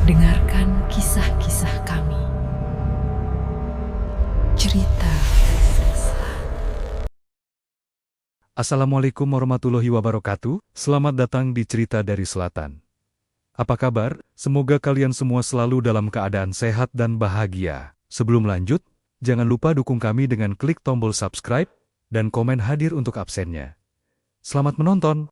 Dengarkan kisah-kisah kami. Cerita. Assalamualaikum warahmatullahi wabarakatuh. Selamat datang di Cerita dari Selatan. Apa kabar? Semoga kalian semua selalu dalam keadaan sehat dan bahagia. Sebelum lanjut, jangan lupa dukung kami dengan klik tombol subscribe dan komen hadir untuk absennya. Selamat menonton.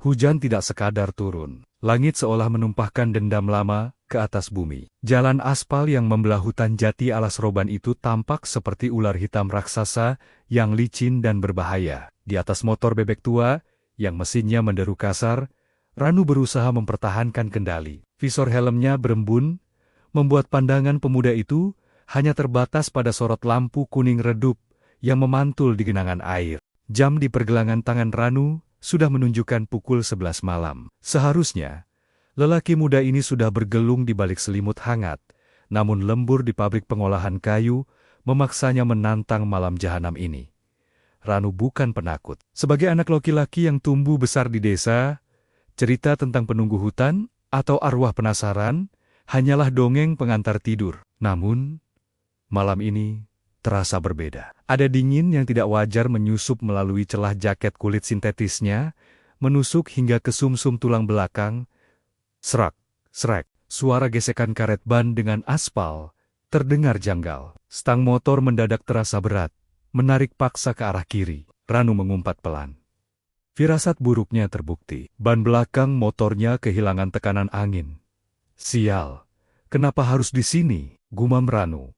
Hujan tidak sekadar turun. Langit seolah menumpahkan dendam lama ke atas bumi. Jalan aspal yang membelah hutan jati alas roban itu tampak seperti ular hitam raksasa yang licin dan berbahaya. Di atas motor bebek tua, yang mesinnya menderu kasar, Ranu berusaha mempertahankan kendali. Visor helmnya berembun, membuat pandangan pemuda itu hanya terbatas pada sorot lampu kuning redup yang memantul di genangan air. Jam di pergelangan tangan Ranu sudah menunjukkan pukul 11 malam. Seharusnya, lelaki muda ini sudah bergelung di balik selimut hangat, namun lembur di pabrik pengolahan kayu memaksanya menantang malam jahanam ini. Ranu bukan penakut. Sebagai anak laki-laki yang tumbuh besar di desa, cerita tentang penunggu hutan atau arwah penasaran hanyalah dongeng pengantar tidur. Namun, malam ini terasa berbeda. Ada dingin yang tidak wajar menyusup melalui celah jaket kulit sintetisnya, menusuk hingga ke sumsum tulang belakang. Serak, srek, suara gesekan karet ban dengan aspal terdengar janggal. Stang motor mendadak terasa berat, menarik paksa ke arah kiri. Ranu mengumpat pelan. Firasat buruknya terbukti. Ban belakang motornya kehilangan tekanan angin. Sial, kenapa harus di sini? Gumam Ranu.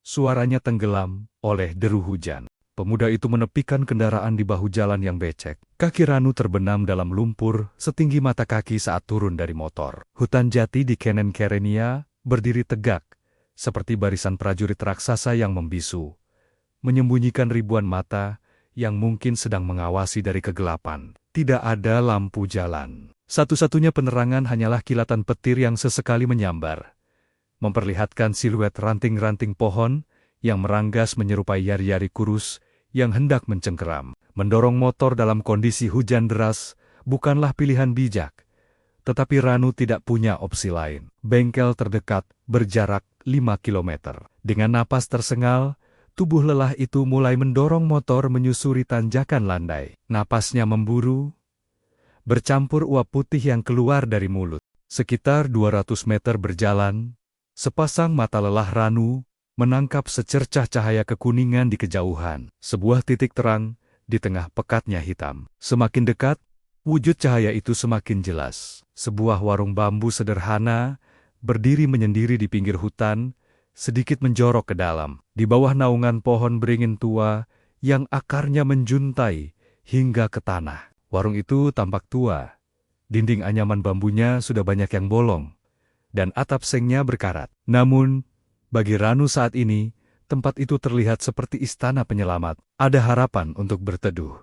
Suaranya tenggelam oleh deru hujan. Pemuda itu menepikan kendaraan di bahu jalan yang becek. Kaki Ranu terbenam dalam lumpur setinggi mata kaki saat turun dari motor. Hutan jati di Kenen Kerenia berdiri tegak, seperti barisan prajurit raksasa yang membisu, menyembunyikan ribuan mata yang mungkin sedang mengawasi dari kegelapan. Tidak ada lampu jalan. Satu-satunya penerangan hanyalah kilatan petir yang sesekali menyambar, memperlihatkan siluet ranting-ranting pohon yang meranggas menyerupai yari-yari kurus yang hendak mencengkeram. Mendorong motor dalam kondisi hujan deras bukanlah pilihan bijak, tetapi Ranu tidak punya opsi lain. Bengkel terdekat berjarak 5 kilometer. Dengan napas tersengal, tubuh lelah itu mulai mendorong motor menyusuri tanjakan landai. Napasnya memburu, bercampur uap putih yang keluar dari mulut. Sekitar 200 meter berjalan, sepasang mata lelah Ranu menangkap secercah cahaya kekuningan di kejauhan. Sebuah titik terang di tengah pekatnya hitam. Semakin dekat, wujud cahaya itu semakin jelas. Sebuah warung bambu sederhana berdiri menyendiri di pinggir hutan, sedikit menjorok ke dalam. Di bawah naungan pohon beringin tua yang akarnya menjuntai hingga ke tanah. Warung itu tampak tua. Dinding anyaman bambunya sudah banyak yang bolong, dan atap sengnya berkarat. Namun, bagi Ranu saat ini, tempat itu terlihat seperti istana penyelamat. Ada harapan untuk berteduh.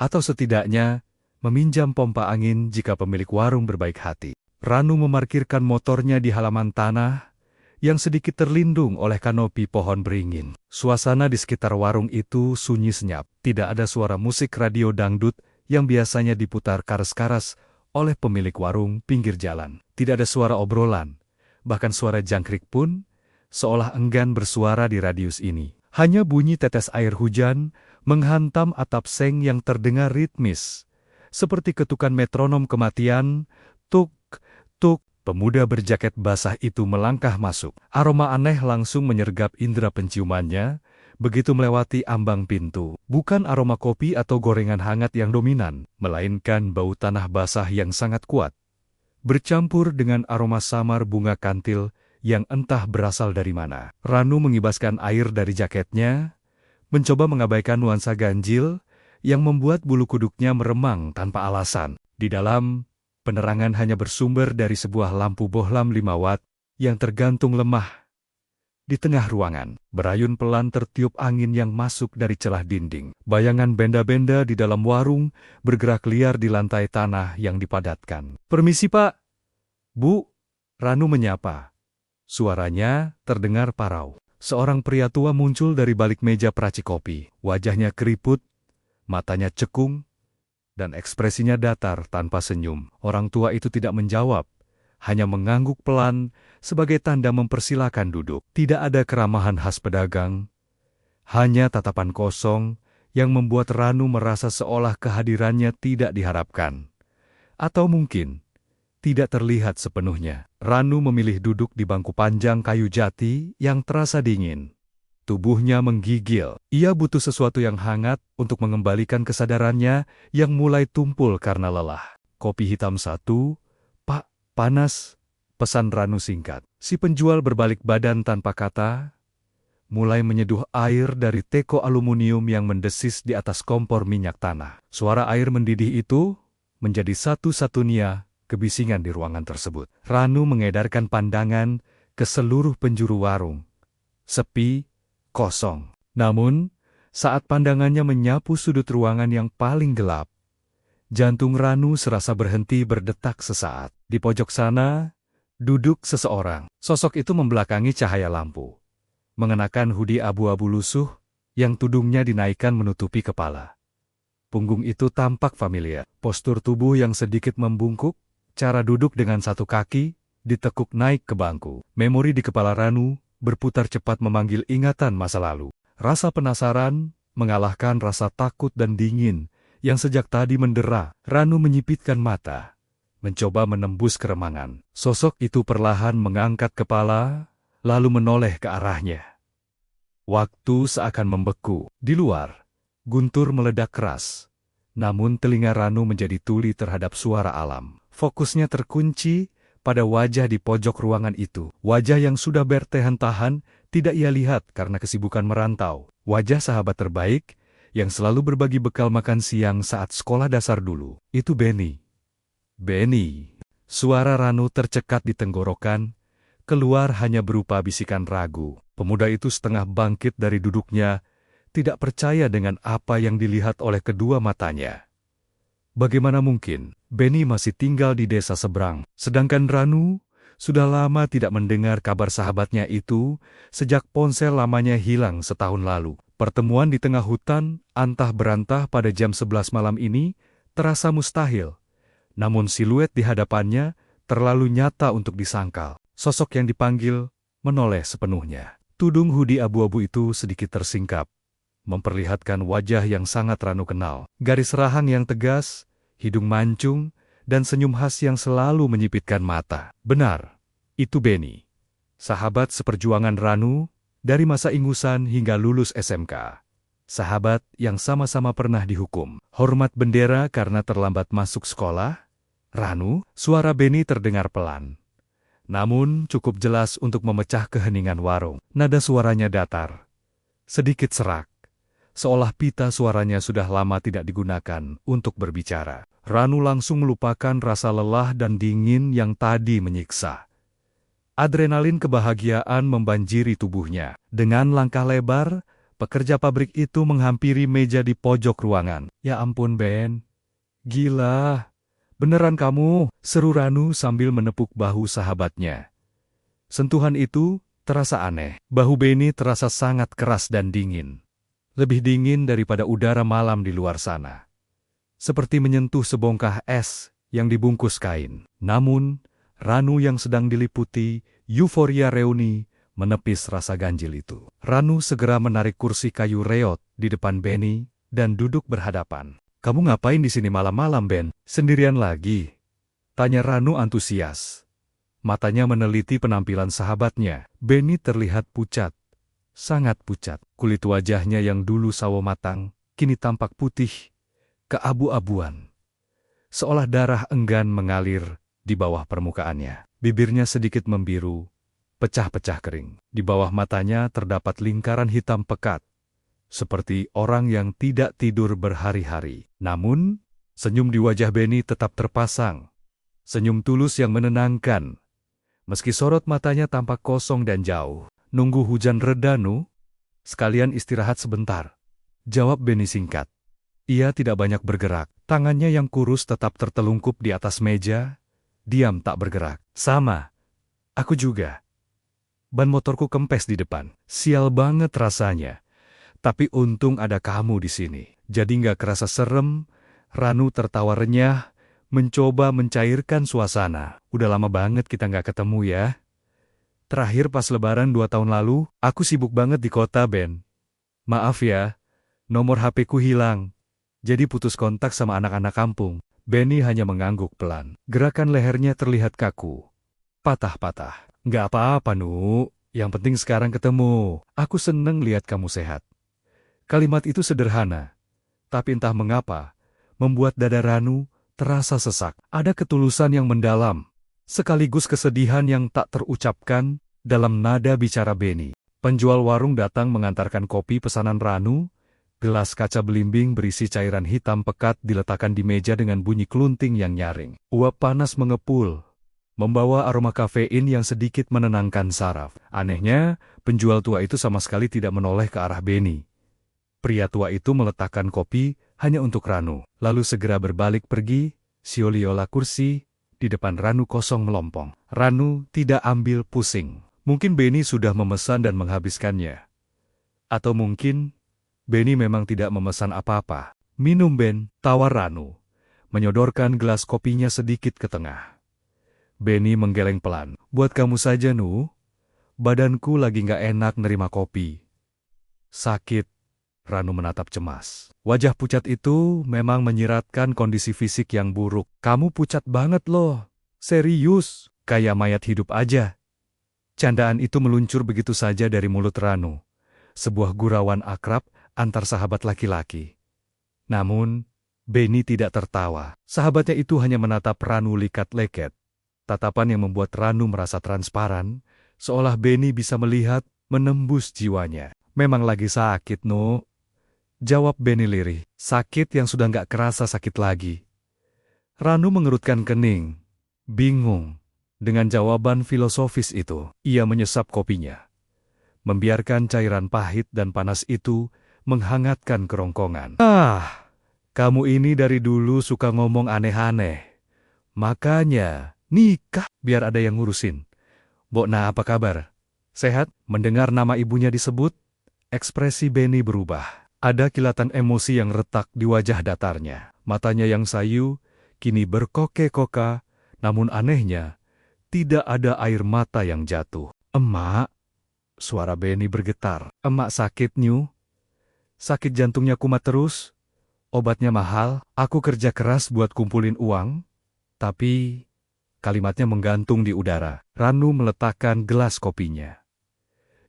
Atau setidaknya, meminjam pompa angin jika pemilik warung berbaik hati. Ranu memarkirkan motornya di halaman tanah yang sedikit terlindung oleh kanopi pohon beringin. Suasana di sekitar warung itu sunyi senyap. Tidak ada suara musik radio dangdut yang biasanya diputar karas-karas oleh pemilik warung pinggir jalan. Tidak ada suara obrolan, bahkan suara jangkrik pun seolah enggan bersuara di radius ini. Hanya bunyi tetes air hujan menghantam atap seng yang terdengar ritmis, seperti ketukan metronom kematian. Tuk, tuk. Pemuda berjaket basah itu melangkah masuk. Aroma aneh langsung menyergap indera penciumannya begitu melewati ambang pintu. Bukan aroma kopi atau gorengan hangat yang dominan, melainkan bau tanah basah yang sangat kuat, bercampur dengan aroma samar bunga kantil yang entah berasal dari mana. Ranu mengibaskan air dari jaketnya, mencoba mengabaikan nuansa ganjil yang membuat bulu kuduknya meremang tanpa alasan. Di dalam, penerangan hanya bersumber dari sebuah lampu bohlam 5 watt yang tergantung lemah di tengah ruangan. Berayun pelan tertiup angin yang masuk dari celah dinding. Bayangan benda-benda di dalam warung bergerak liar di lantai tanah yang dipadatkan. "Permisi, Pak." "Bu." Ranu menyapa. Suaranya terdengar parau. Seorang pria tua muncul dari balik meja peracik kopi. Wajahnya keriput, matanya cekung, dan ekspresinya datar tanpa senyum. Orang tua itu tidak menjawab, hanya mengangguk pelan sebagai tanda mempersilakan duduk. Tidak ada keramahan khas pedagang, hanya tatapan kosong yang membuat Ranu merasa seolah kehadirannya tidak diharapkan. Atau mungkin tidak terlihat sepenuhnya. Ranu memilih duduk di bangku panjang kayu jati yang terasa dingin. Tubuhnya menggigil. Ia butuh sesuatu yang hangat untuk mengembalikan kesadarannya yang mulai tumpul karena lelah. Kopi hitam satu, Pak, panas, pesan Ranu singkat. Si penjual berbalik badan tanpa kata, mulai menyeduh air dari teko aluminium yang mendesis di atas kompor minyak tanah. Suara air mendidih itu menjadi satu-satunya kebisingan di ruangan tersebut. Ranu mengedarkan pandangan ke seluruh penjuru warung. Sepi, kosong. Namun, saat pandangannya menyapu sudut ruangan yang paling gelap, jantung Ranu serasa berhenti berdetak sesaat. Di pojok sana, duduk seseorang. Sosok itu membelakangi cahaya lampu, mengenakan hoodie abu-abu lusuh yang tudungnya dinaikkan menutupi kepala. Punggung itu tampak familiar. Postur tubuh yang sedikit membungkuk, cara duduk dengan satu kaki, ditekuk naik ke bangku. Memori di kepala Ranu berputar cepat memanggil ingatan masa lalu. Rasa penasaran mengalahkan rasa takut dan dingin yang sejak tadi mendera. Ranu menyipitkan mata, mencoba menembus keremangan. Sosok itu perlahan mengangkat kepala, lalu menoleh ke arahnya. Waktu seakan membeku. Di luar, guntur meledak keras. Namun telinga Ranu menjadi tuli terhadap suara alam. Fokusnya terkunci pada wajah di pojok ruangan itu. Wajah yang sudah bertahan-tahan tidak ia lihat karena kesibukan merantau. Wajah sahabat terbaik yang selalu berbagi bekal makan siang saat sekolah dasar dulu. Itu Benny. Benny. Suara Ranu tercekat di tenggorokan, keluar hanya berupa bisikan ragu. Pemuda itu setengah bangkit dari duduknya, tidak percaya dengan apa yang dilihat oleh kedua matanya. Bagaimana mungkin Benny masih tinggal di desa seberang, sedangkan Ranu sudah lama tidak mendengar kabar sahabatnya itu sejak ponsel lamanya hilang setahun lalu. Pertemuan di tengah hutan antah berantah pada jam 11 malam ini terasa mustahil, namun siluet di hadapannya terlalu nyata untuk disangkal. Sosok yang dipanggil menoleh sepenuhnya. Tudung hoodie abu-abu itu sedikit tersingkap, memperlihatkan wajah yang sangat Ranu kenal. Garis rahang yang tegas, hidung mancung, dan senyum khas yang selalu menyipitkan mata. Benar, itu Benny. Sahabat seperjuangan Ranu dari masa ingusan hingga lulus SMK. Sahabat yang sama-sama pernah dihukum. Hormat bendera karena terlambat masuk sekolah. Ranu, suara Benny terdengar pelan, namun cukup jelas untuk memecah keheningan warung. Nada suaranya datar, sedikit serak, seolah pita suaranya sudah lama tidak digunakan untuk berbicara. Ranu langsung melupakan rasa lelah dan dingin yang tadi menyiksa. Adrenalin kebahagiaan membanjiri tubuhnya. Dengan langkah lebar, pekerja pabrik itu menghampiri meja di pojok ruangan. "Ya ampun Ben, gila. Beneran kamu?" seru Ranu sambil menepuk bahu sahabatnya. Sentuhan itu terasa aneh. Bahu Benny terasa sangat keras dan dingin. Lebih dingin daripada udara malam di luar sana. Seperti menyentuh sebongkah es yang dibungkus kain. Namun, Ranu yang sedang diliputi euforia reuni menepis rasa ganjil itu. Ranu segera menarik kursi kayu reot di depan Benny dan duduk berhadapan. "Kamu ngapain di sini malam-malam, Ben? Sendirian lagi?" tanya Ranu antusias. Matanya meneliti penampilan sahabatnya. Benny terlihat pucat, sangat pucat. Kulit wajahnya yang dulu sawo matang, kini tampak putih, keabu-abuan. Seolah darah enggan mengalir di bawah permukaannya. Bibirnya sedikit membiru, pecah-pecah kering. Di bawah matanya terdapat lingkaran hitam pekat, seperti orang yang tidak tidur berhari-hari. Namun, senyum di wajah Benny tetap terpasang. Senyum tulus yang menenangkan. Meski sorot matanya tampak kosong dan jauh. "Nunggu hujan reda, Nu? Sekalian istirahat sebentar," jawab Benny singkat. Ia tidak banyak bergerak. Tangannya yang kurus tetap tertelungkup di atas meja, diam tak bergerak. "Sama. Aku juga. Ban motorku kempes di depan. Sial banget rasanya. Tapi untung ada kamu di sini. Jadi nggak kerasa serem." Ranu tertawa renyah, mencoba mencairkan suasana. Udah lama banget kita nggak ketemu ya. Terakhir pas lebaran 2 tahun lalu, aku sibuk banget di kota, Ben. Maaf ya, nomor HP-ku hilang. Jadi putus kontak sama anak-anak kampung. Benny hanya mengangguk pelan. Gerakan lehernya terlihat kaku. Patah-patah. Nggak apa-apa, Nu. Yang penting sekarang ketemu. Aku seneng lihat kamu sehat. Kalimat itu sederhana. Tapi entah mengapa, membuat dada Ranu terasa sesak. Ada ketulusan yang mendalam, sekaligus kesedihan yang tak terucapkan dalam nada bicara Benny. Penjual warung datang mengantarkan kopi pesanan Ranu. Gelas kaca belimbing berisi cairan hitam pekat diletakkan di meja dengan bunyi kelunting yang nyaring. Uap panas mengepul, membawa aroma kafein yang sedikit menenangkan saraf. Anehnya, penjual tua itu sama sekali tidak menoleh ke arah Benny. Pria tua itu meletakkan kopi hanya untuk Ranu, lalu segera berbalik pergi, sioliola kursi, di depan Ranu kosong melompong. Ranu tidak ambil pusing. Mungkin Benny sudah memesan dan menghabiskannya. Atau mungkin Benny memang tidak memesan apa-apa. Minum, Ben, tawar Ranu, menyodorkan gelas kopinya sedikit ke tengah. Benny menggeleng pelan. Buat kamu saja, Nu. Badanku lagi nggak enak nerima kopi. Sakit. Ranu menatap cemas. Wajah pucat itu memang menyiratkan kondisi fisik yang buruk. Kamu pucat banget loh. Serius, kayak mayat hidup aja. Candaan itu meluncur begitu saja dari mulut Ranu. Sebuah gurauan akrab antar sahabat laki-laki. Namun, Benny tidak tertawa. Sahabatnya itu hanya menatap Ranu likat-leket. Tatapan yang membuat Ranu merasa transparan, seolah Benny bisa melihat menembus jiwanya. Memang lagi sakit, No. Jawab Benny lirih. Sakit yang sudah nggak kerasa sakit lagi. Ranu mengerutkan kening. Bingung dengan jawaban filosofis itu. Ia menyesap kopinya, membiarkan cairan pahit dan panas itu menghangatkan kerongkongan. Kamu ini dari dulu suka ngomong aneh-aneh. Makanya, nikah biar ada yang ngurusin. Bokna apa kabar? Sehat? Mendengar nama ibunya disebut, ekspresi Benny berubah. Ada kilatan emosi yang retak di wajah datarnya. Matanya yang sayu, kini berkoke-koka, namun anehnya, tidak ada air mata yang jatuh. Emak, suara Benny bergetar. Emak sakit, Nyu? Sakit jantungnya kumat terus, obatnya mahal, aku kerja keras buat kumpulin uang, tapi kalimatnya menggantung di udara. Ranu meletakkan gelas kopinya.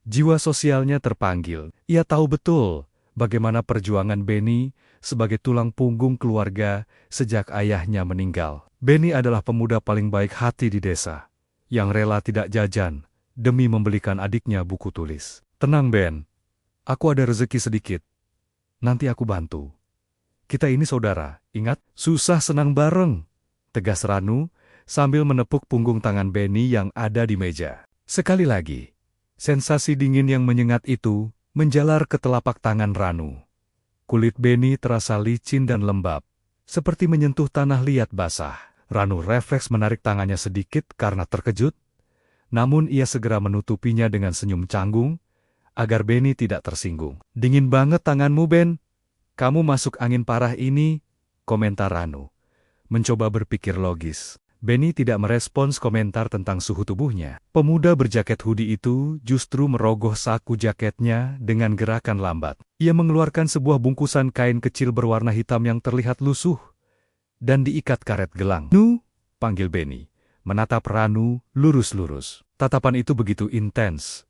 Jiwa sosialnya terpanggil. Ia tahu betul bagaimana perjuangan Benny sebagai tulang punggung keluarga sejak ayahnya meninggal. Benny adalah pemuda paling baik hati di desa, yang rela tidak jajan demi membelikan adiknya buku tulis. Tenang, Ben, aku ada rezeki sedikit. Nanti aku bantu. Kita ini saudara, ingat? Susah senang bareng, tegas Ranu sambil menepuk punggung tangan Benny yang ada di meja. Sekali lagi, sensasi dingin yang menyengat itu menjalar ke telapak tangan Ranu. Kulit Benny terasa licin dan lembab, seperti menyentuh tanah liat basah. Ranu refleks menarik tangannya sedikit karena terkejut, namun ia segera menutupinya dengan senyum canggung, agar Benny tidak tersinggung. Dingin banget tanganmu, Ben. Kamu masuk angin parah ini, komentar Ranu. Mencoba berpikir logis. Benny tidak merespons komentar tentang suhu tubuhnya. Pemuda berjaket hoodie itu justru merogoh saku jaketnya dengan gerakan lambat. Ia mengeluarkan sebuah bungkusan kain kecil berwarna hitam yang terlihat lusuh dan diikat karet gelang. Nu, panggil Benny, menatap Ranu lurus-lurus. Tatapan itu begitu intens,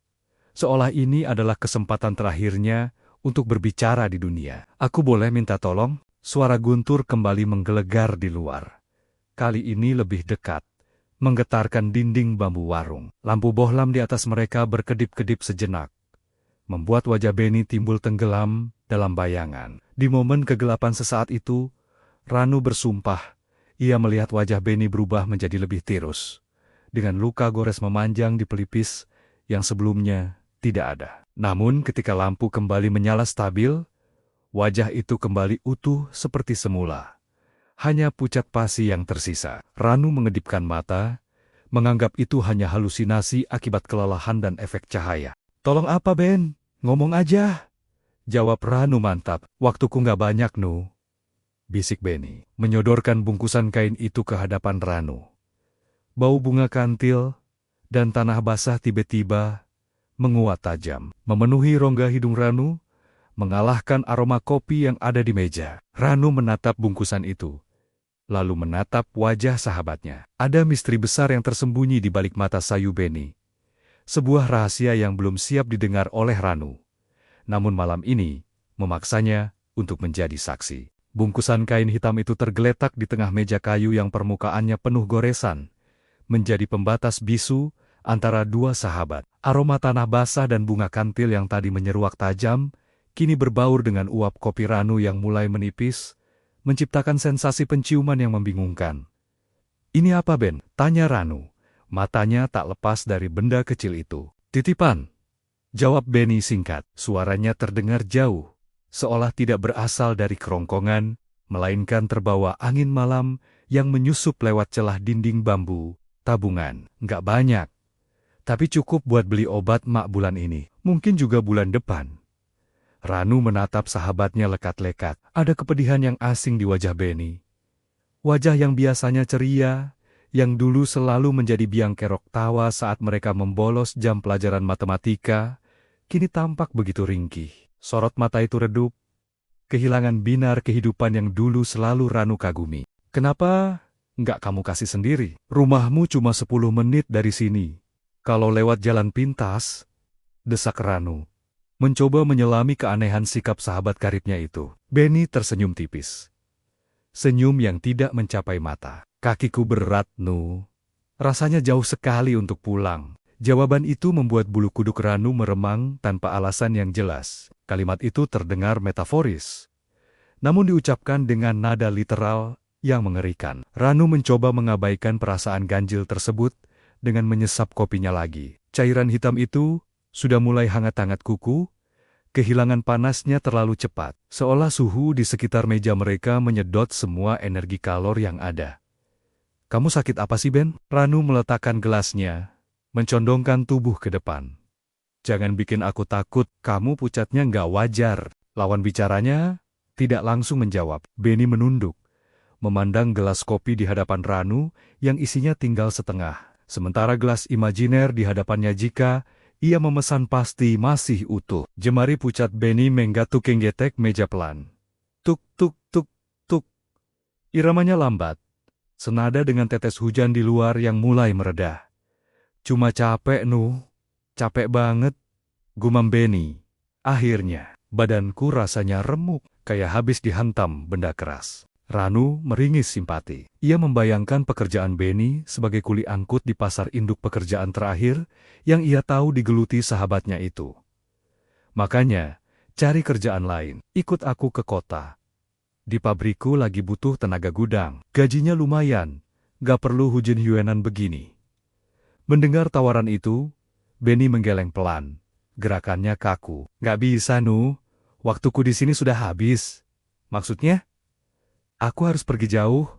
seolah ini adalah kesempatan terakhirnya untuk berbicara di dunia. Aku boleh minta tolong? Suara guntur kembali menggelegar di luar. Kali ini lebih dekat, menggetarkan dinding bambu warung. Lampu bohlam di atas mereka berkedip-kedip sejenak, membuat wajah Benny timbul tenggelam dalam bayangan. Di momen kegelapan sesaat itu, Ranu bersumpah, ia melihat wajah Benny berubah menjadi lebih tirus, dengan luka gores memanjang di pelipis yang sebelumnya tidak ada. Namun ketika lampu kembali menyala stabil, wajah itu kembali utuh seperti semula. Hanya pucat pasi yang tersisa. Ranu mengedipkan mata, menganggap itu hanya halusinasi akibat kelelahan dan efek cahaya. Tolong apa, Ben? Ngomong aja. Jawab Ranu mantap. Waktuku nggak banyak, Nu. bisik Beni, menyodorkan bungkusan kain itu ke hadapan Ranu. Bau bunga kantil dan tanah basah tiba-tiba menguat tajam, memenuhi rongga hidung Ranu, mengalahkan aroma kopi yang ada di meja. Ranu menatap bungkusan itu, lalu menatap wajah sahabatnya. Ada misteri besar yang tersembunyi di balik mata sayu Beni. Sebuah rahasia yang belum siap didengar oleh Ranu. Namun malam ini memaksanya untuk menjadi saksi. Bungkusan kain hitam itu tergeletak di tengah meja kayu yang permukaannya penuh goresan, menjadi pembatas bisu antara dua sahabat. Aroma tanah basah dan bunga kantil yang tadi menyeruak tajam, kini berbaur dengan uap kopi Ranu yang mulai menipis, menciptakan sensasi penciuman yang membingungkan. "Ini apa, Ben?" tanya Ranu. Matanya tak lepas dari benda kecil itu. "Titipan," jawab Beni singkat. Suaranya terdengar jauh, seolah tidak berasal dari kerongkongan, melainkan terbawa angin malam yang menyusup lewat celah dinding bambu. "Tabungan, nggak banyak, tapi cukup buat beli obat mak bulan ini. Mungkin juga bulan depan." Ranu menatap sahabatnya lekat-lekat. Ada kepedihan yang asing di wajah Beni. Wajah yang biasanya ceria, yang dulu selalu menjadi biang kerok tawa saat mereka membolos jam pelajaran matematika, kini tampak begitu ringkih. Sorot mata itu redup, kehilangan binar kehidupan yang dulu selalu Ranu kagumi. "Kenapa nggak kamu kasih sendiri? Rumahmu cuma 10 menit dari sini. Kalau lewat jalan pintas," desak Ranu, mencoba menyelami keanehan sikap sahabat karibnya itu. Beni tersenyum tipis. Senyum yang tidak mencapai mata. "Kakiku berat, Nu. Rasanya jauh sekali untuk pulang." Jawaban itu membuat bulu kuduk Ranu meremang tanpa alasan yang jelas. Kalimat itu terdengar metaforis, namun diucapkan dengan nada literal yang mengerikan. Ranu mencoba mengabaikan perasaan ganjil tersebut dengan menyesap kopinya lagi. Cairan hitam itu sudah mulai hangat-hangat kuku, kehilangan panasnya terlalu cepat, seolah suhu di sekitar meja mereka menyedot semua energi kalor yang ada. "Kamu sakit apa sih, Ben?" Ranu meletakkan gelasnya, mencondongkan tubuh ke depan. "Jangan bikin aku takut, kamu pucatnya nggak wajar." Lawan bicaranya tidak langsung menjawab. Beni menunduk, memandang gelas kopi di hadapan Ranu yang isinya tinggal setengah, sementara gelas imajiner di hadapannya jika ia memesan pasti masih utuh. Jemari pucat Beni menggatuk getek meja pelan. Tuk tuk tuk tuk. Iramanya lambat, senada dengan tetes hujan di luar yang mulai mereda. "Cuma capek, Nu. Capek banget," gumam Beni. "Akhirnya, badanku rasanya remuk, kayak habis dihantam benda keras." Ranu meringis simpati. Ia membayangkan pekerjaan Beni sebagai kuli angkut di pasar induk pekerjaan terakhir yang ia tahu digeluti sahabatnya itu. "Makanya, cari kerjaan lain. Ikut aku ke kota. Di pabrikku lagi butuh tenaga gudang. Gajinya lumayan, gak perlu hujan-hujanan begini." Mendengar tawaran itu, Beni menggeleng pelan. Gerakannya kaku. "Gak bisa, Nu. Waktuku di sini sudah habis." "Maksudnya?" "Aku harus pergi jauh.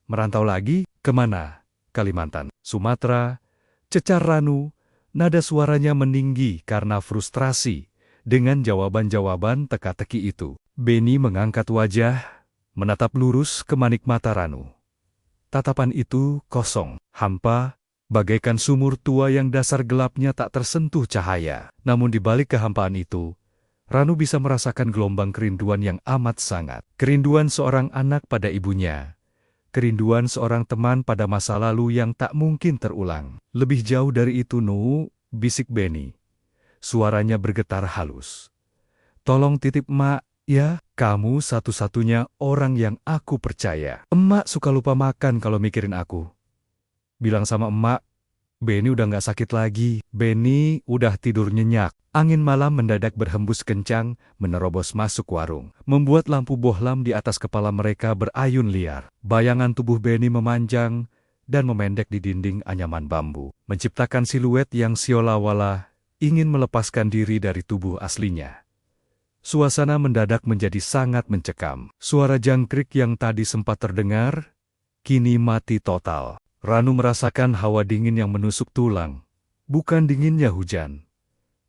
Merantau lagi." "Kemana?" "Kalimantan." "Sumatera." Cecar Ranu, nada suaranya meninggi karena frustrasi dengan jawaban-jawaban teka-teki itu. Beni mengangkat wajah, menatap lurus ke manik mata Ranu. Tatapan itu kosong, hampa, bagaikan sumur tua yang dasar gelapnya tak tersentuh cahaya. Namun di balik kehampaan itu, Ranu bisa merasakan gelombang kerinduan yang amat sangat. Kerinduan seorang anak pada ibunya. Kerinduan seorang teman pada masa lalu yang tak mungkin terulang. "Lebih jauh dari itu, Nu," bisik Beni. Suaranya bergetar halus. "Tolong titip emak, ya. Kamu satu-satunya orang yang aku percaya. Emak suka lupa makan kalau mikirin aku. Bilang sama emak, Beni udah gak sakit lagi." Beni udah tidur nyenyak. Angin malam mendadak berhembus kencang, menerobos masuk warung, membuat lampu bohlam di atas kepala mereka berayun liar. Bayangan tubuh Beni memanjang dan memendek di dinding anyaman bambu, menciptakan siluet yang seolah-olah ingin melepaskan diri dari tubuh aslinya. Suasana mendadak menjadi sangat mencekam. Suara jangkrik yang tadi sempat terdengar, kini mati total. Ranu merasakan hawa dingin yang menusuk tulang. Bukan dinginnya hujan,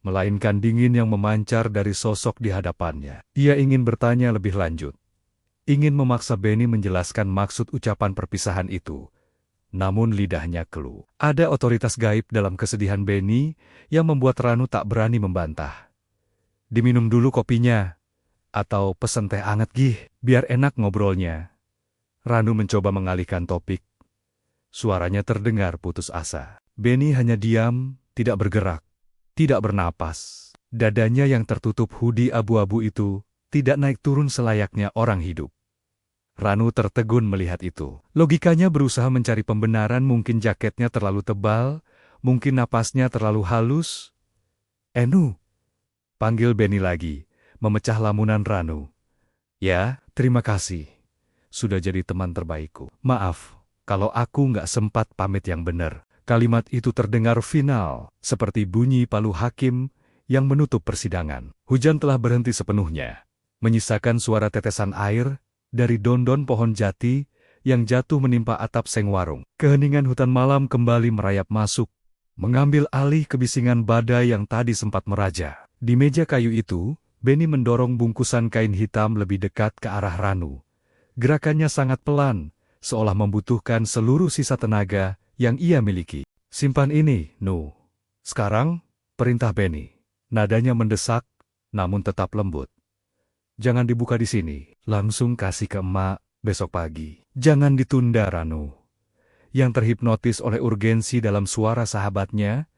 melainkan dingin yang memancar dari sosok di hadapannya. Ia ingin bertanya lebih lanjut, ingin memaksa Benny menjelaskan maksud ucapan perpisahan itu. Namun lidahnya keluh. Ada otoritas gaib dalam kesedihan Benny yang membuat Ranu tak berani membantah. Diminum dulu kopinya. Atau pesen teh anget gih, biar enak ngobrolnya. Ranu mencoba mengalihkan topik. Suaranya terdengar putus asa. Benny hanya diam, tidak bergerak, tidak bernapas. Dadanya yang tertutup hoodie abu-abu itu tidak naik turun selayaknya orang hidup. Ranu tertegun melihat itu. Logikanya berusaha mencari pembenaran, mungkin jaketnya terlalu tebal, mungkin napasnya terlalu halus. "Enu," panggil Benny lagi, memecah lamunan Ranu. "Ya, terima kasih. Sudah jadi teman terbaikku. Maaf, kalau aku nggak sempat pamit yang benar." Kalimat itu terdengar final, seperti bunyi palu hakim yang menutup persidangan. Hujan telah berhenti sepenuhnya, menyisakan suara tetesan air dari daun-daun pohon jati yang jatuh menimpa atap seng warung. Keheningan hutan malam kembali merayap masuk, mengambil alih kebisingan badai yang tadi sempat meraja. Di meja kayu itu, Benny mendorong bungkusan kain hitam lebih dekat ke arah Ranu. Gerakannya sangat pelan, seolah membutuhkan seluruh sisa tenaga yang ia miliki. "Simpan ini, Nu." "Sekarang," perintah Benny. Nadanya mendesak, namun tetap lembut. "Jangan dibuka di sini. Langsung kasih ke emak besok pagi. Jangan ditunda, Ranu." Yang terhipnotis oleh urgensi dalam suara sahabatnya,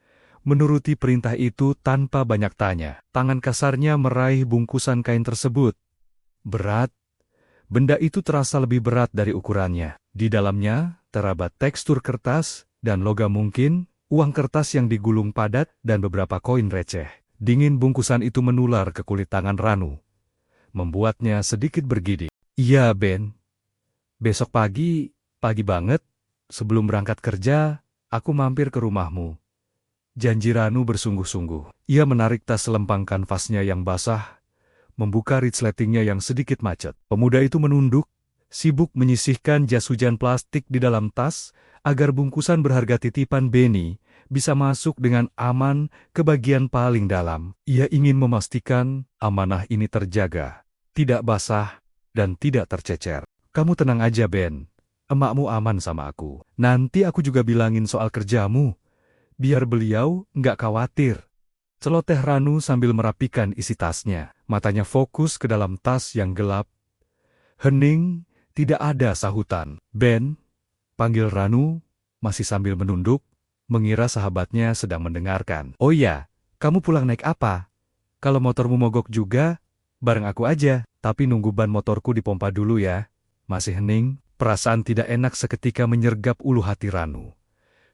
menuruti perintah itu tanpa banyak tanya. Tangan kasarnya meraih bungkusan kain tersebut. Berat. Benda itu terasa lebih berat dari ukurannya. Di dalamnya terdapat tekstur kertas dan logam, mungkin uang kertas yang digulung padat dan beberapa koin receh. Dingin bungkusan itu menular ke kulit tangan Ranu, membuatnya sedikit bergidik. "Iya, Ben. Besok pagi banget, sebelum berangkat kerja, aku mampir ke rumahmu." Janji Ranu bersungguh-sungguh. Ia menarik tas selempang kanvasnya yang basah, membuka resletingnya yang sedikit macet. Pemuda itu menunduk, sibuk menyisihkan jas hujan plastik di dalam tas, agar bungkusan berharga titipan Benny bisa masuk dengan aman ke bagian paling dalam. Ia ingin memastikan amanah ini terjaga, tidak basah, dan tidak tercecer. "Kamu tenang aja, Ben. Emakmu aman sama aku. Nanti aku juga bilangin soal kerjamu, biar beliau nggak khawatir." Celoteh Ranu sambil merapikan isi tasnya. Matanya fokus ke dalam tas yang gelap. Hening, tidak ada sahutan. "Ben," panggil Ranu, masih sambil menunduk, mengira sahabatnya sedang mendengarkan. "Oh iya, kamu pulang naik apa? Kalau motormu mogok juga, bareng aku aja. Tapi nunggu ban motorku dipompa dulu ya." Masih hening, perasaan tidak enak seketika menyergap ulu hati Ranu.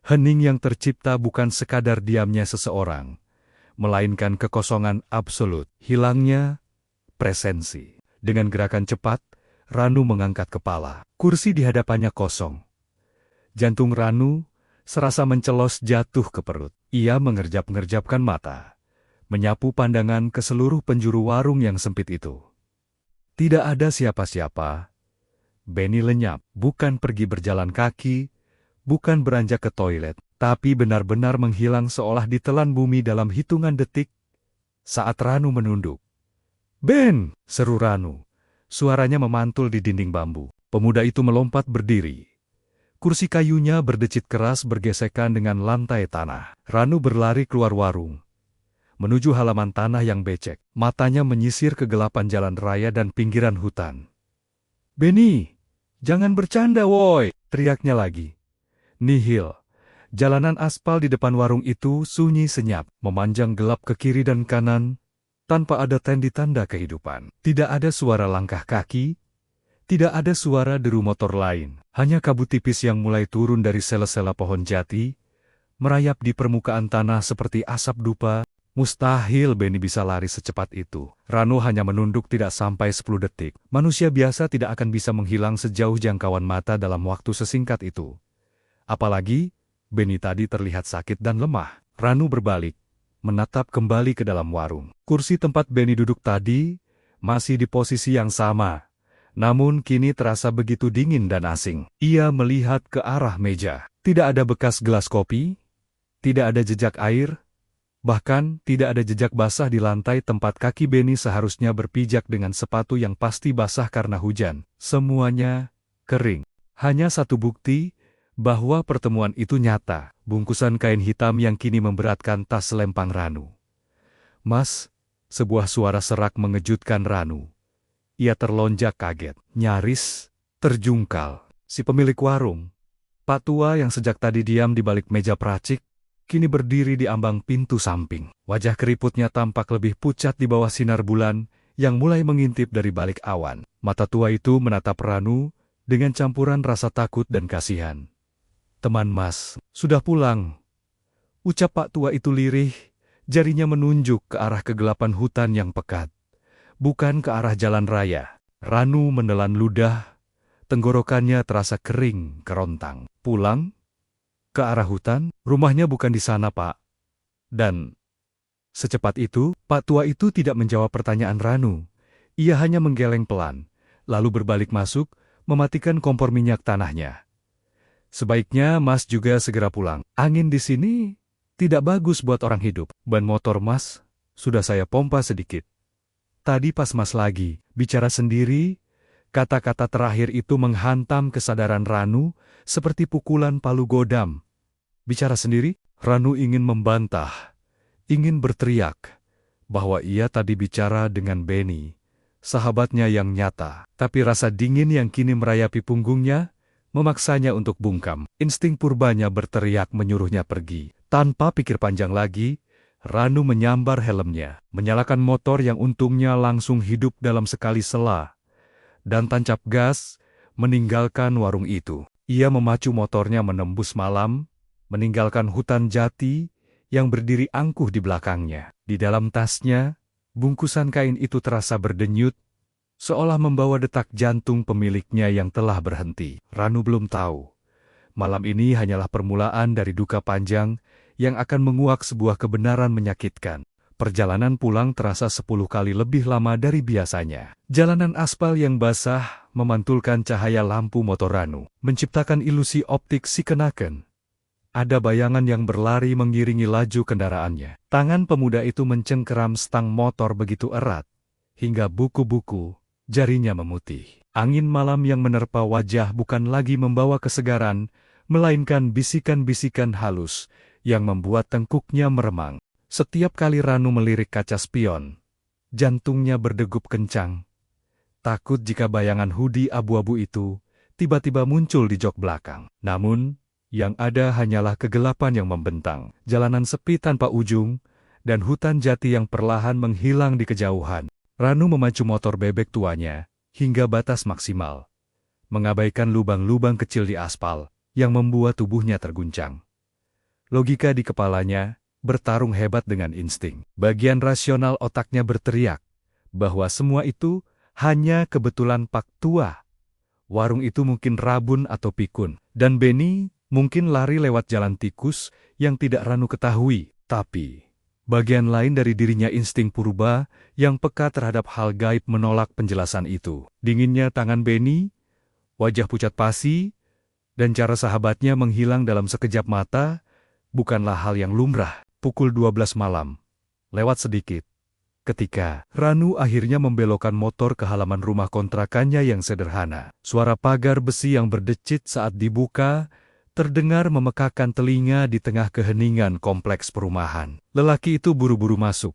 Hening yang tercipta bukan sekadar diamnya seseorang, melainkan kekosongan absolut, hilangnya presensi. Dengan gerakan cepat, Ranu mengangkat kepala. Kursi di hadapannya kosong. Jantung Ranu serasa mencelos jatuh ke perut. Ia mengerjap-ngerjapkan mata, menyapu pandangan ke seluruh penjuru warung yang sempit itu. Tidak ada siapa-siapa. Benny lenyap, bukan pergi berjalan kaki, bukan beranjak ke toilet, tapi benar-benar menghilang seolah ditelan bumi dalam hitungan detik. Saat Ranu menunduk, "Ben!" seru Ranu. Suaranya memantul di dinding bambu. Pemuda itu melompat berdiri. Kursi kayunya berdecit keras bergesekan dengan lantai tanah. Ranu berlari keluar warung, menuju halaman tanah yang becek. Matanya menyisir kegelapan jalan raya dan pinggiran hutan. "Benny, jangan bercanda woi!" teriaknya lagi. Nihil. Jalanan aspal di depan warung itu sunyi senyap, memanjang gelap ke kiri dan kanan, tanpa ada tanda kehidupan. Tidak ada suara langkah kaki, tidak ada suara deru motor lain, hanya kabut tipis yang mulai turun dari sela-sela pohon jati, merayap di permukaan tanah seperti asap dupa. Mustahil Benny bisa lari secepat itu. Ranu hanya menunduk tidak sampai 10 detik. Manusia biasa tidak akan bisa menghilang sejauh jangkauan mata dalam waktu sesingkat itu. Apalagi, Benny tadi terlihat sakit dan lemah. Ranu berbalik, menatap kembali ke dalam warung. Kursi tempat Benny duduk tadi masih di posisi yang sama, namun kini terasa begitu dingin dan asing. Ia melihat ke arah meja. Tidak ada bekas gelas kopi, tidak ada jejak air, Bahkan, tidak ada jejak basah di lantai tempat kaki Benny seharusnya berpijak dengan sepatu yang pasti basah karena hujan. Semuanya kering. Hanya satu bukti bahwa pertemuan itu nyata, bungkusan kain hitam yang kini memberatkan tas selempang Ranu. "Mas," sebuah suara serak mengejutkan Ranu. Ia terlonjak kaget, nyaris terjungkal. Si pemilik warung, Pak Tua yang sejak tadi diam di balik meja peracik, kini berdiri di ambang pintu samping. Wajah keriputnya tampak lebih pucat di bawah sinar bulan yang mulai mengintip dari balik awan. Mata tua itu menatap Ranu dengan campuran rasa takut dan kasihan. "Teman Mas, sudah pulang," ucap Pak Tua itu lirih, jarinya menunjuk ke arah kegelapan hutan yang pekat, bukan ke arah jalan raya. Ranu menelan ludah, tenggorokannya terasa kering kerontang. "Pulang? Ke arah hutan? Rumahnya bukan di sana, Pak." Dan secepat itu, Pak Tua itu tidak menjawab pertanyaan Ranu. Ia hanya menggeleng pelan, lalu berbalik masuk, mematikan kompor minyak tanahnya. "Sebaiknya Mas juga segera pulang. Angin di sini tidak bagus buat orang hidup. Ban motor Mas sudah saya pompa sedikit. Tadi pas Mas lagi bicara sendiri." Kata-kata terakhir itu menghantam kesadaran Ranu seperti pukulan palu godam. Bicara sendiri? Ranu ingin membantah, ingin berteriak, bahwa ia tadi bicara dengan Benny, sahabatnya yang nyata. Tapi rasa dingin yang kini merayapi punggungnya, memaksanya untuk bungkam. Insting purbanya berteriak menyuruhnya pergi. Tanpa pikir panjang lagi, Ranu menyambar helmnya, menyalakan motor yang untungnya langsung hidup dalam sekali sela, dan tancap gas, meninggalkan warung itu. Ia memacu motornya menembus malam, meninggalkan hutan jati yang berdiri angkuh di belakangnya. Di dalam tasnya, bungkusan kain itu terasa berdenyut, seolah membawa detak jantung pemiliknya yang telah berhenti. Ranu belum tahu, malam ini hanyalah permulaan dari duka panjang yang akan menguak sebuah kebenaran menyakitkan. Perjalanan pulang terasa 10 kali lebih lama dari biasanya. Jalanan aspal yang basah memantulkan cahaya lampu motor Ranu, menciptakan ilusi optik si kenaken. Ada bayangan yang berlari mengiringi laju kendaraannya. Tangan pemuda itu mencengkeram stang motor begitu erat, hingga buku-buku jarinya memutih. Angin malam yang menerpa wajah bukan lagi membawa kesegaran, melainkan bisikan-bisikan halus yang membuat tengkuknya meremang. Setiap kali Ranu melirik kaca spion, jantungnya berdegup kencang. Takut jika bayangan hoodie abu-abu itu tiba-tiba muncul di jok belakang. Namun, yang ada hanyalah kegelapan yang membentang, jalanan sepi tanpa ujung, dan hutan jati yang perlahan menghilang di kejauhan. Ranu memacu motor bebek tuanya hingga batas maksimal, mengabaikan lubang-lubang kecil di aspal yang membuat tubuhnya terguncang. Logika di kepalanya bertarung hebat dengan insting. Bagian rasional otaknya berteriak bahwa semua itu hanya kebetulan Pak Tua. Warung itu mungkin rabun atau pikun, dan Benny mungkin lari lewat jalan tikus yang tidak Ranu ketahui. Tapi bagian lain dari dirinya, insting purba yang peka terhadap hal gaib, menolak penjelasan itu. Dinginnya tangan Benny, wajah pucat pasi, dan cara sahabatnya menghilang dalam sekejap mata bukanlah hal yang lumrah. Pukul 12 malam, lewat sedikit, ketika Ranu akhirnya membelokkan motor ke halaman rumah kontrakannya yang sederhana. Suara pagar besi yang berdecit saat dibuka terdengar memekakkan telinga di tengah keheningan kompleks perumahan. Lelaki itu buru-buru masuk,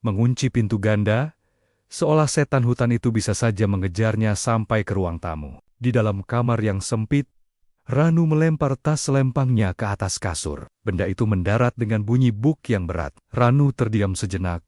mengunci pintu ganda, seolah setan hutan itu bisa saja mengejarnya sampai ke ruang tamu. Di dalam kamar yang sempit, Ranu melempar tas selempangnya ke atas kasur. Benda itu mendarat dengan bunyi buk yang berat. Ranu terdiam sejenak,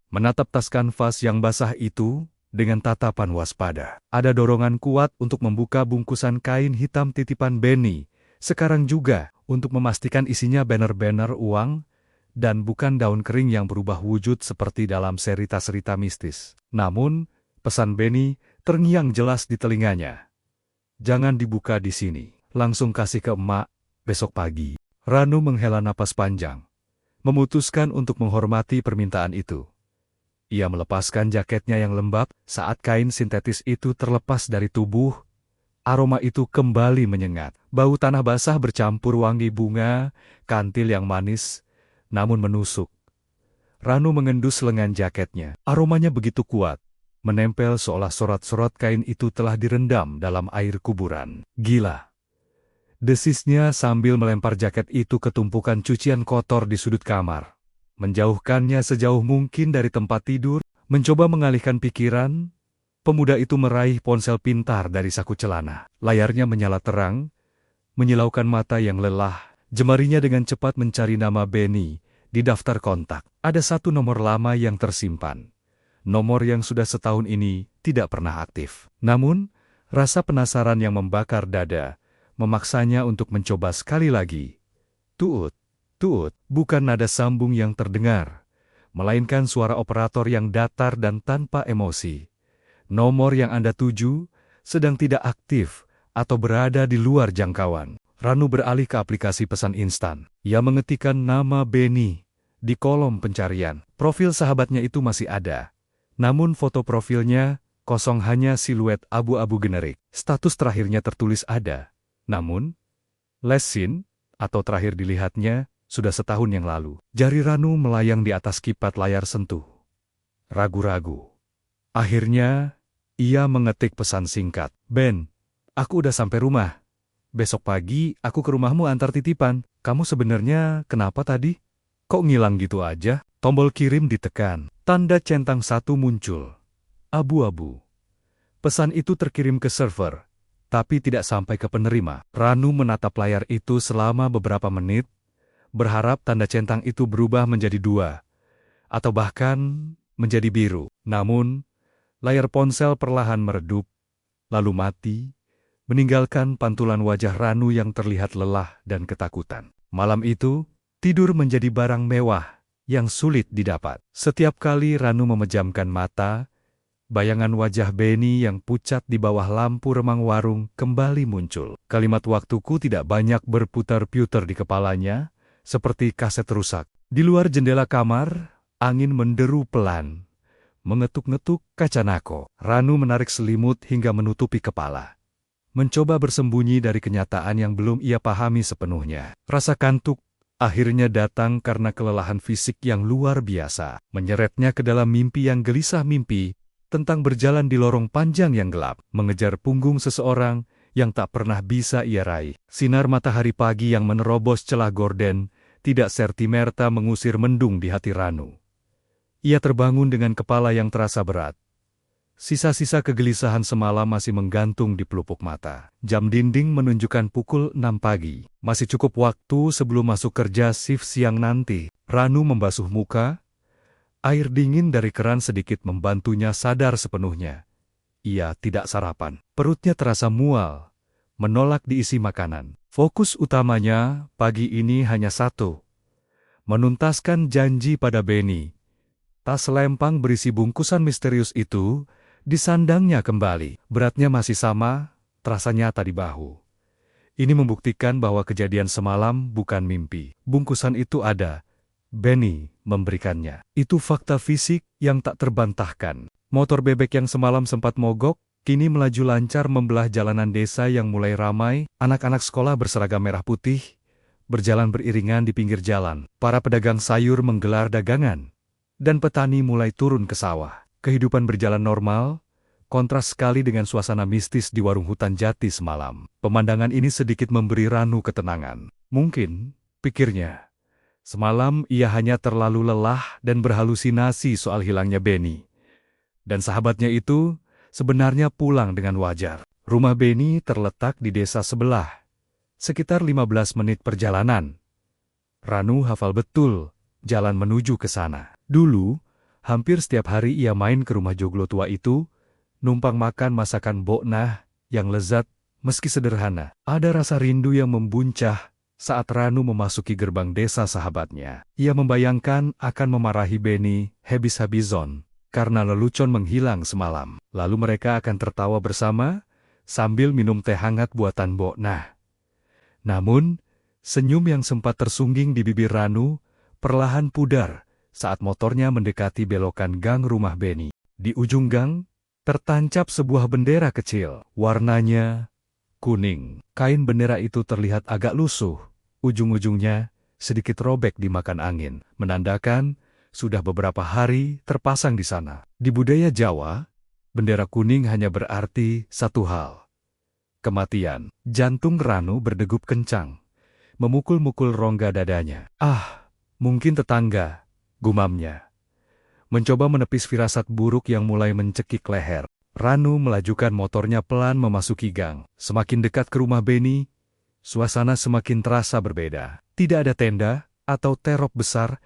menatap tas kanvas yang basah itu dengan tatapan waspada. Ada dorongan kuat untuk membuka bungkusan kain hitam titipan Benny, sekarang juga untuk memastikan isinya banner-banner uang, dan bukan daun kering yang berubah wujud seperti dalam cerita-cerita mistis. Namun, pesan Benny terngiang jelas di telinganya. "Jangan dibuka di sini. Langsung kasih ke emak besok pagi." Ranu menghela napas panjang, memutuskan untuk menghormati permintaan itu. Ia melepaskan jaketnya yang lembab. Saat kain sintetis itu terlepas dari tubuh, aroma itu kembali menyengat. Bau tanah basah bercampur wangi bunga, kantil yang manis, namun menusuk. Ranu mengendus lengan jaketnya. Aromanya begitu kuat, menempel seolah sorot-sorot kain itu telah direndam dalam air kuburan. Gila! Desisnya sambil melempar jaket itu ke tumpukan cucian kotor di sudut kamar. Menjauhkannya sejauh mungkin dari tempat tidur, mencoba mengalihkan pikiran, pemuda itu meraih ponsel pintar dari saku celana. Layarnya menyala terang, menyilaukan mata yang lelah, jemarinya dengan cepat mencari nama Benny di daftar kontak. Ada satu nomor lama yang tersimpan. Nomor yang sudah setahun ini tidak pernah aktif. Namun, rasa penasaran yang membakar dada memaksanya untuk mencoba sekali lagi. Tuut, tuut, bukan nada sambung yang terdengar, melainkan suara operator yang datar dan tanpa emosi. Nomor yang Anda tuju sedang tidak aktif atau berada di luar jangkauan. Ranu beralih ke aplikasi pesan instan. Ia mengetikkan nama Benny di kolom pencarian. Profil sahabatnya itu masih ada. Namun foto profilnya kosong, hanya siluet abu-abu generik. Status terakhirnya tertulis ada. Namun, last seen atau terakhir dilihatnya sudah setahun yang lalu. Jari Ranu melayang di atas kipat layar sentuh. Ragu-ragu. Akhirnya, ia mengetik pesan singkat. Ben, aku udah sampai rumah. Besok pagi aku ke rumahmu antar titipan. Kamu sebenarnya kenapa tadi? Kok ngilang gitu aja? Tombol kirim ditekan. Tanda centang 1 muncul. Abu-abu. Pesan itu terkirim ke server, tapi tidak sampai ke penerima. Ranu menatap layar itu selama beberapa menit, berharap tanda centang itu berubah menjadi 2, atau bahkan menjadi biru. Namun, layar ponsel perlahan meredup, lalu mati, meninggalkan pantulan wajah Ranu yang terlihat lelah dan ketakutan. Malam itu, tidur menjadi barang mewah yang sulit didapat. Setiap kali Ranu memejamkan mata, bayangan wajah Benny yang pucat di bawah lampu remang warung kembali muncul. Kalimat waktuku tidak banyak berputar-putar di kepalanya, seperti kaset rusak. Di luar jendela kamar, angin menderu pelan, mengetuk-ngetuk kaca nako. Ranu menarik selimut hingga menutupi kepala. Mencoba bersembunyi dari kenyataan yang belum ia pahami sepenuhnya. Rasa kantuk akhirnya datang karena kelelahan fisik yang luar biasa. Menyeretnya ke dalam mimpi yang gelisah, mimpi tentang berjalan di lorong panjang yang gelap, mengejar punggung seseorang yang tak pernah bisa ia raih. Sinar matahari pagi yang menerobos celah gorden tidak serta-merta mengusir mendung di hati Ranu. Ia terbangun dengan kepala yang terasa berat. Sisa-sisa kegelisahan semalam masih menggantung di pelupuk mata. Jam dinding menunjukkan pukul 6 pagi. Masih cukup waktu sebelum masuk kerja shift siang nanti. Ranu membasuh muka. Air dingin dari keran sedikit membantunya sadar sepenuhnya. Ia tidak sarapan. Perutnya terasa mual, menolak diisi makanan. Fokus utamanya pagi ini hanya satu. Menuntaskan janji pada Benny. Tas lempang berisi bungkusan misterius itu disandangnya kembali. Beratnya masih sama, terasa nyata di bahu. Ini membuktikan bahwa kejadian semalam bukan mimpi. Bungkusan itu ada. Benny memberikannya. Itu fakta fisik yang tak terbantahkan. Motor bebek yang semalam sempat mogok, kini melaju lancar membelah jalanan desa yang mulai ramai. Anak-anak sekolah berseragam merah putih berjalan beriringan di pinggir jalan. Para pedagang sayur menggelar dagangan, dan petani mulai turun ke sawah. Kehidupan berjalan normal, kontras sekali dengan suasana mistis di warung hutan jati semalam. Pemandangan ini sedikit memberi Ranu ketenangan. Mungkin, pikirnya, semalam ia hanya terlalu lelah dan berhalusinasi soal hilangnya Benny. Dan sahabatnya itu sebenarnya pulang dengan wajar. Rumah Benny terletak di desa sebelah, sekitar 15 menit perjalanan. Ranu hafal betul jalan menuju ke sana. Dulu, hampir setiap hari ia main ke rumah joglo tua itu, numpang makan masakan Boknah yang lezat meski sederhana. Ada rasa rindu yang membuncah saat Ranu memasuki gerbang desa sahabatnya. Ia membayangkan akan memarahi Benny habis-habisan karena lelucon menghilang semalam. Lalu mereka akan tertawa bersama sambil minum teh hangat buatan Boknah. Namun, senyum yang sempat tersungging di bibir Ranu perlahan pudar saat motornya mendekati belokan gang rumah Benny. Di ujung gang, tertancap sebuah bendera kecil. Warnanya kuning. Kain bendera itu terlihat agak lusuh. Ujung-ujungnya sedikit robek dimakan angin, menandakan sudah beberapa hari terpasang di sana. Di budaya Jawa, bendera kuning hanya berarti satu hal: kematian. Jantung Ranu berdegup kencang, memukul-mukul rongga dadanya. "Ah, mungkin tetangga," gumamnya. Mencoba menepis firasat buruk yang mulai mencekik leher, Ranu melajukan motornya pelan memasuki gang. Semakin dekat ke rumah Beni, suasana semakin terasa berbeda. Tidak ada tenda atau terop besar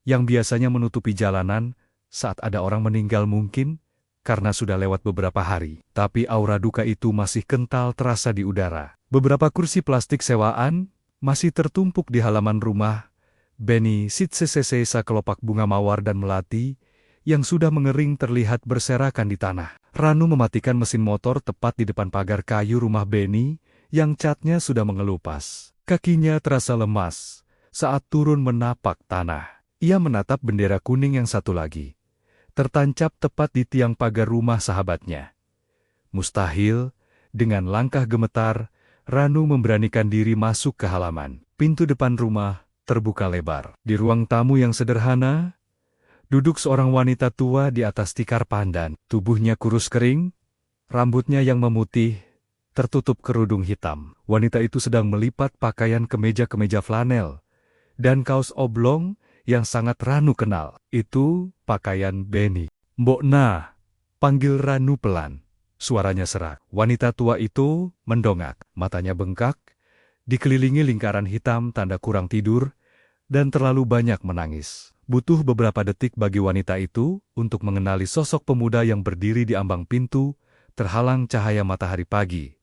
yang biasanya menutupi jalanan saat ada orang meninggal, mungkin karena sudah lewat beberapa hari. Tapi aura duka itu masih kental terasa di udara. Beberapa kursi plastik sewaan masih tertumpuk di halaman rumah Beni. Sisa kelopak bunga mawar dan melati yang sudah mengering terlihat berserakan di tanah. Ranu mematikan mesin motor tepat di depan pagar kayu rumah Beni yang catnya sudah mengelupas. Kakinya terasa lemas saat turun menapak tanah. Ia menatap bendera kuning yang satu lagi, tertancap tepat di tiang pagar rumah sahabatnya. Mustahil, dengan langkah gemetar, Ranu memberanikan diri masuk ke halaman. Pintu depan rumah terbuka lebar. Di ruang tamu yang sederhana, duduk seorang wanita tua di atas tikar pandan. Tubuhnya kurus kering, rambutnya yang memutih, tertutup kerudung hitam. Wanita itu sedang melipat pakaian kemeja flanel dan kaos oblong yang sangat Ranu kenal. Itu pakaian Beni. "Mbok Na," panggil Ranu pelan. Suaranya serak. Wanita tua itu mendongak, matanya bengkak, dikelilingi lingkaran hitam tanda kurang tidur, dan terlalu banyak menangis. Butuh beberapa detik bagi wanita itu untuk mengenali sosok pemuda yang berdiri di ambang pintu, terhalang cahaya matahari pagi.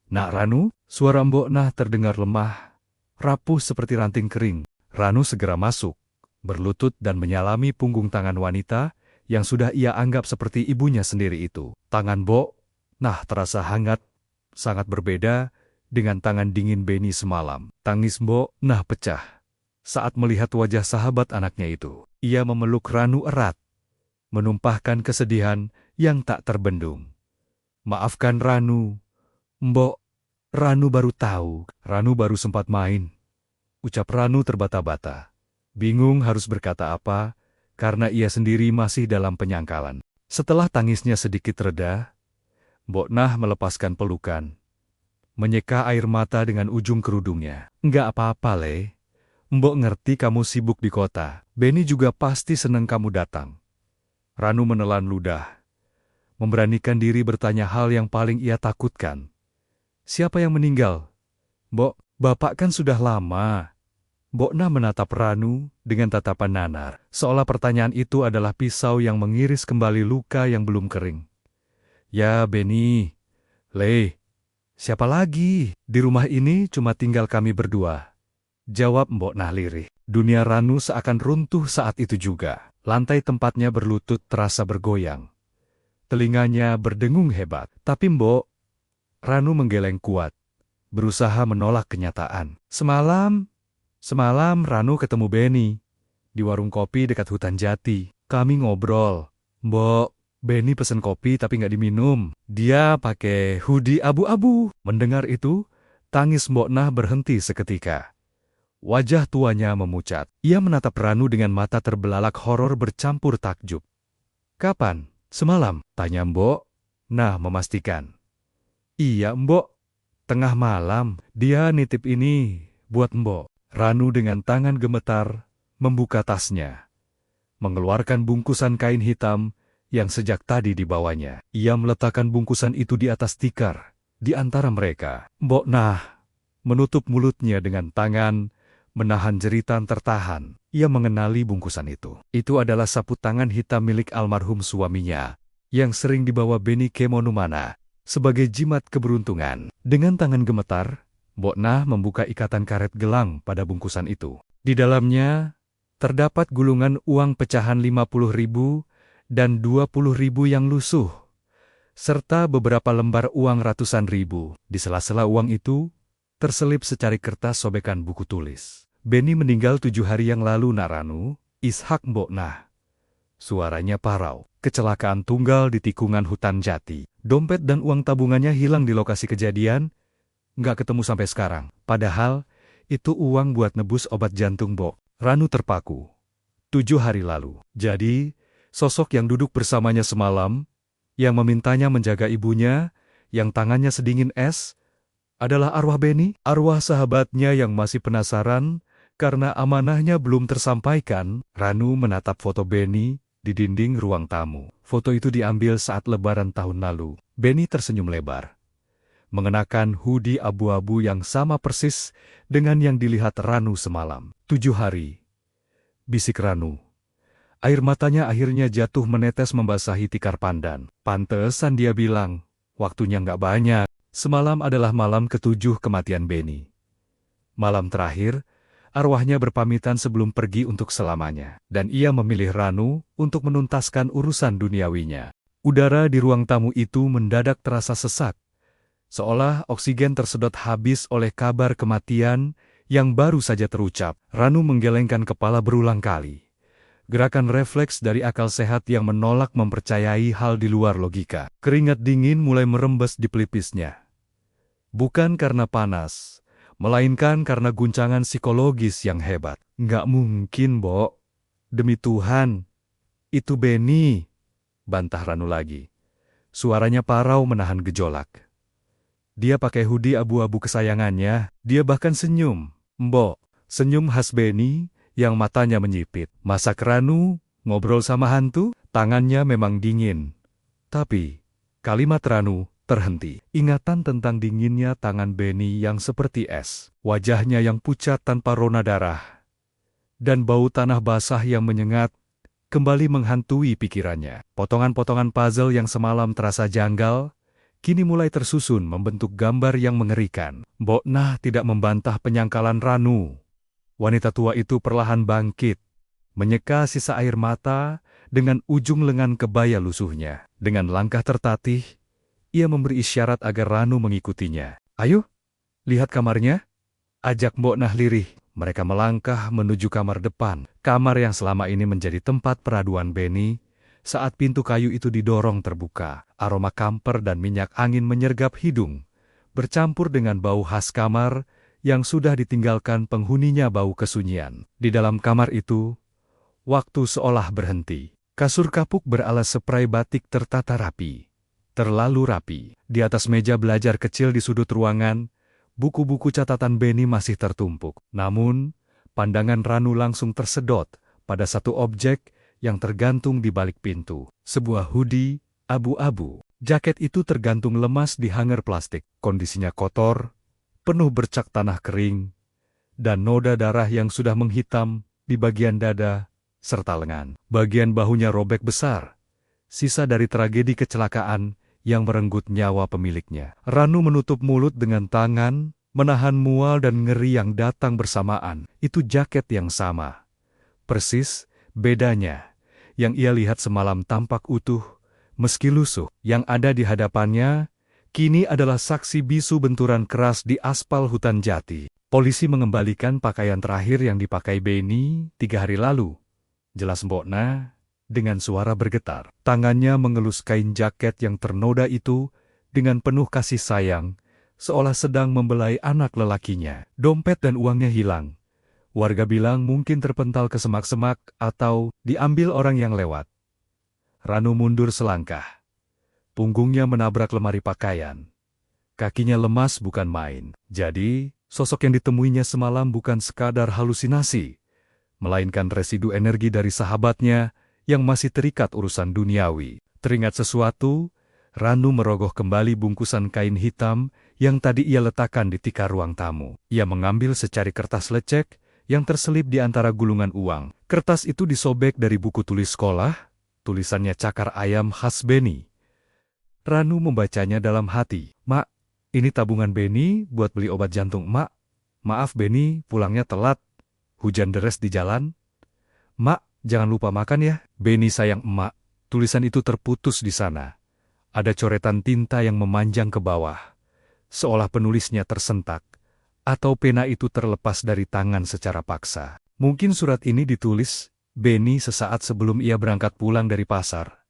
"Nak Ranu?" Suara Mbok Nah terdengar lemah, rapuh seperti ranting kering. Ranu segera masuk, berlutut dan menyalami punggung tangan wanita yang sudah ia anggap seperti ibunya sendiri itu. Tangan Mbok Nah terasa hangat, sangat berbeda dengan tangan dingin Beni semalam. Tangis Mbok Nah pecah saat melihat wajah sahabat anaknya itu. Ia memeluk Ranu erat, menumpahkan kesedihan yang tak terbendung. "Maafkan Ranu, Mbok. Ranu baru tahu." "Ranu baru sempat main," ucap Ranu terbata-bata. Bingung harus berkata apa, karena ia sendiri masih dalam penyangkalan. Setelah tangisnya sedikit reda, Mbok Nah melepaskan pelukan, menyeka air mata dengan ujung kerudungnya. "Enggak apa-apa, Le. Mbok ngerti kamu sibuk di kota. Beni juga pasti senang kamu datang." Ranu menelan ludah, memberanikan diri bertanya hal yang paling ia takutkan. "Siapa yang meninggal, Mbok?" "Bapak kan sudah lama." Mbok Nah menatap Ranu dengan tatapan nanar, seolah pertanyaan itu adalah pisau yang mengiris kembali luka yang belum kering. "Ya Beni, Le, siapa lagi? Di rumah ini cuma tinggal kami berdua," jawab Mbok Nah lirih. Dunia Ranu seakan runtuh saat itu juga. Lantai tempatnya berlutut terasa bergoyang. Telinganya berdengung hebat. "Tapi Mbok..." Ranu menggeleng kuat, berusaha menolak kenyataan. Semalam Ranu ketemu Beni di warung kopi dekat hutan jati. Kami ngobrol. Mbok, Beni pesen kopi tapi nggak diminum. Dia pakai hoodie abu-abu." Mendengar itu, tangis Mbok Nah berhenti seketika. Wajah tuanya memucat. Ia menatap Ranu dengan mata terbelalak horor bercampur takjub. "Kapan?" "Semalam," tanya Mbok Nah memastikan. "Iya Mbok, tengah malam. Dia nitip ini buat Mbok." Ranu dengan tangan gemetar membuka tasnya, mengeluarkan bungkusan kain hitam yang sejak tadi dibawanya. Ia meletakkan bungkusan itu di atas tikar di antara mereka. Mbok Nah menutup mulutnya dengan tangan, menahan jeritan tertahan. Ia mengenali bungkusan itu. Itu adalah sapu tangan hitam milik almarhum suaminya, yang sering dibawa Beni ke Monumana sebagai jimat keberuntungan. Dengan tangan gemetar, Mbok Nah membuka ikatan karet gelang pada bungkusan itu. Di dalamnya terdapat gulungan uang pecahan 50.000 dan 20.000 yang lusuh, serta beberapa lembar uang ratusan ribu. Di sela-sela uang itu terselip secari kertas sobekan buku tulis. "Beni meninggal 7 hari yang lalu, Nak Ranu." "Ishak Mbok Nah." Suaranya parau. "Kecelakaan tunggal di tikungan hutan jati. Dompet dan uang tabungannya hilang di lokasi kejadian, nggak ketemu sampai sekarang. Padahal Itu uang buat nebus obat jantung, Bo. Ranu terpaku. 7 hari lalu. Jadi, sosok yang duduk bersamanya semalam, yang memintanya menjaga ibunya, yang tangannya sedingin es, adalah arwah Beni, arwah sahabatnya yang masih penasaran karena amanahnya belum tersampaikan. Ranu menatap foto Beni di dinding ruang tamu. Foto itu diambil saat Lebaran tahun lalu. Beni tersenyum lebar, mengenakan hoodie abu-abu yang sama persis dengan yang dilihat Ranu semalam. 7 hari, bisik Ranu. Air matanya akhirnya jatuh menetes membasahi tikar pandan. Pantesan dia bilang, waktunya nggak banyak. Semalam adalah malam ke-7 kematian Beni. Malam terakhir, arwahnya berpamitan sebelum pergi untuk selamanya. Dan ia memilih Ranu untuk menuntaskan urusan duniawinya. Udara di ruang tamu itu mendadak terasa sesak, seolah oksigen tersedot habis oleh kabar kematian yang baru saja terucap. Ranu menggelengkan kepala berulang kali. Gerakan refleks dari akal sehat yang menolak mempercayai hal di luar logika. Keringat dingin mulai merembes di pelipisnya. Bukan karena panas, melainkan karena guncangan psikologis yang hebat. Nggak mungkin, Bo. Demi Tuhan, itu Beni, bantah Ranu lagi. Suaranya parau menahan gejolak. Dia pakai hoodie abu-abu kesayangannya. Dia bahkan senyum. Mbok, senyum khas Beni yang matanya menyipit. Masak Ranu, ngobrol sama hantu, tangannya memang dingin. Tapi, kalimat Ranu terhenti. Ingatan tentang dinginnya tangan Beni yang seperti es. Wajahnya yang pucat tanpa rona darah. Dan bau tanah basah yang menyengat kembali menghantui pikirannya. Potongan-potongan puzzle yang semalam terasa janggal, kini mulai tersusun membentuk gambar yang mengerikan. Mbok Nah tidak membantah penyangkalan Ranu. Wanita tua itu perlahan bangkit, menyeka sisa air mata dengan ujung lengan kebaya lusuhnya. Dengan langkah tertatih, ia memberi isyarat agar Ranu mengikutinya. Ayo, lihat kamarnya, ajak Mbok Nah lirih. Mereka melangkah menuju kamar depan, kamar yang selama ini menjadi tempat peraduan Beni. Saat pintu kayu itu didorong terbuka, aroma kamper dan minyak angin menyergap hidung, bercampur dengan bau khas kamar yang sudah ditinggalkan penghuninya, bau kesunyian. Di dalam kamar itu, waktu seolah berhenti. Kasur kapuk beralas spray batik tertata rapi, terlalu rapi. Di atas meja belajar kecil di sudut ruangan, buku-buku catatan Beni masih tertumpuk. Namun, pandangan Ranu langsung tersedot pada satu objek yang tergantung di balik pintu. Sebuah hoodie abu-abu. Jaket itu tergantung lemas di hanger plastik. Kondisinya kotor, penuh bercak tanah kering, dan noda darah yang sudah menghitam di bagian dada serta lengan. Bagian bahunya robek besar, sisa dari tragedi kecelakaan yang merenggut nyawa pemiliknya. Ranu menutup mulut dengan tangan, menahan mual dan ngeri yang datang bersamaan. Itu jaket yang sama. Persis, bedanya, yang ia lihat semalam tampak utuh, meski lusuh. Yang ada di hadapannya, kini adalah saksi bisu benturan keras di aspal hutan jati. Polisi mengembalikan pakaian terakhir yang dipakai Beni 3 hari lalu. Jelas Mbok Nah, dengan suara bergetar. Tangannya mengelus kain jaket yang ternoda itu dengan penuh kasih sayang, seolah sedang membelai anak lelakinya. Dompet dan uangnya hilang. Warga bilang mungkin terpental ke semak-semak atau diambil orang yang lewat. Ranu mundur selangkah. Punggungnya menabrak lemari pakaian. Kakinya lemas bukan main. Jadi, sosok yang ditemuinya semalam bukan sekadar halusinasi, melainkan residu energi dari sahabatnya yang masih terikat urusan duniawi. Teringat sesuatu, Ranu merogoh kembali bungkusan kain hitam yang tadi ia letakkan di tikar ruang tamu. Ia mengambil secari kertas lecek yang terselip di antara gulungan uang. Kertas itu disobek dari buku tulis sekolah, tulisannya cakar ayam khas Beni. Ranu membacanya dalam hati. Mak, ini tabungan Beni buat beli obat jantung Mak. Maaf Beni, pulangnya telat. Hujan deras di jalan. Mak, jangan lupa makan ya. Beni sayang emak. Tulisan itu terputus di sana. Ada coretan tinta yang memanjang ke bawah, seolah penulisnya tersentak, atau pena itu terlepas dari tangan secara paksa. Mungkin surat ini ditulis Beni sesaat sebelum ia berangkat pulang dari pasar.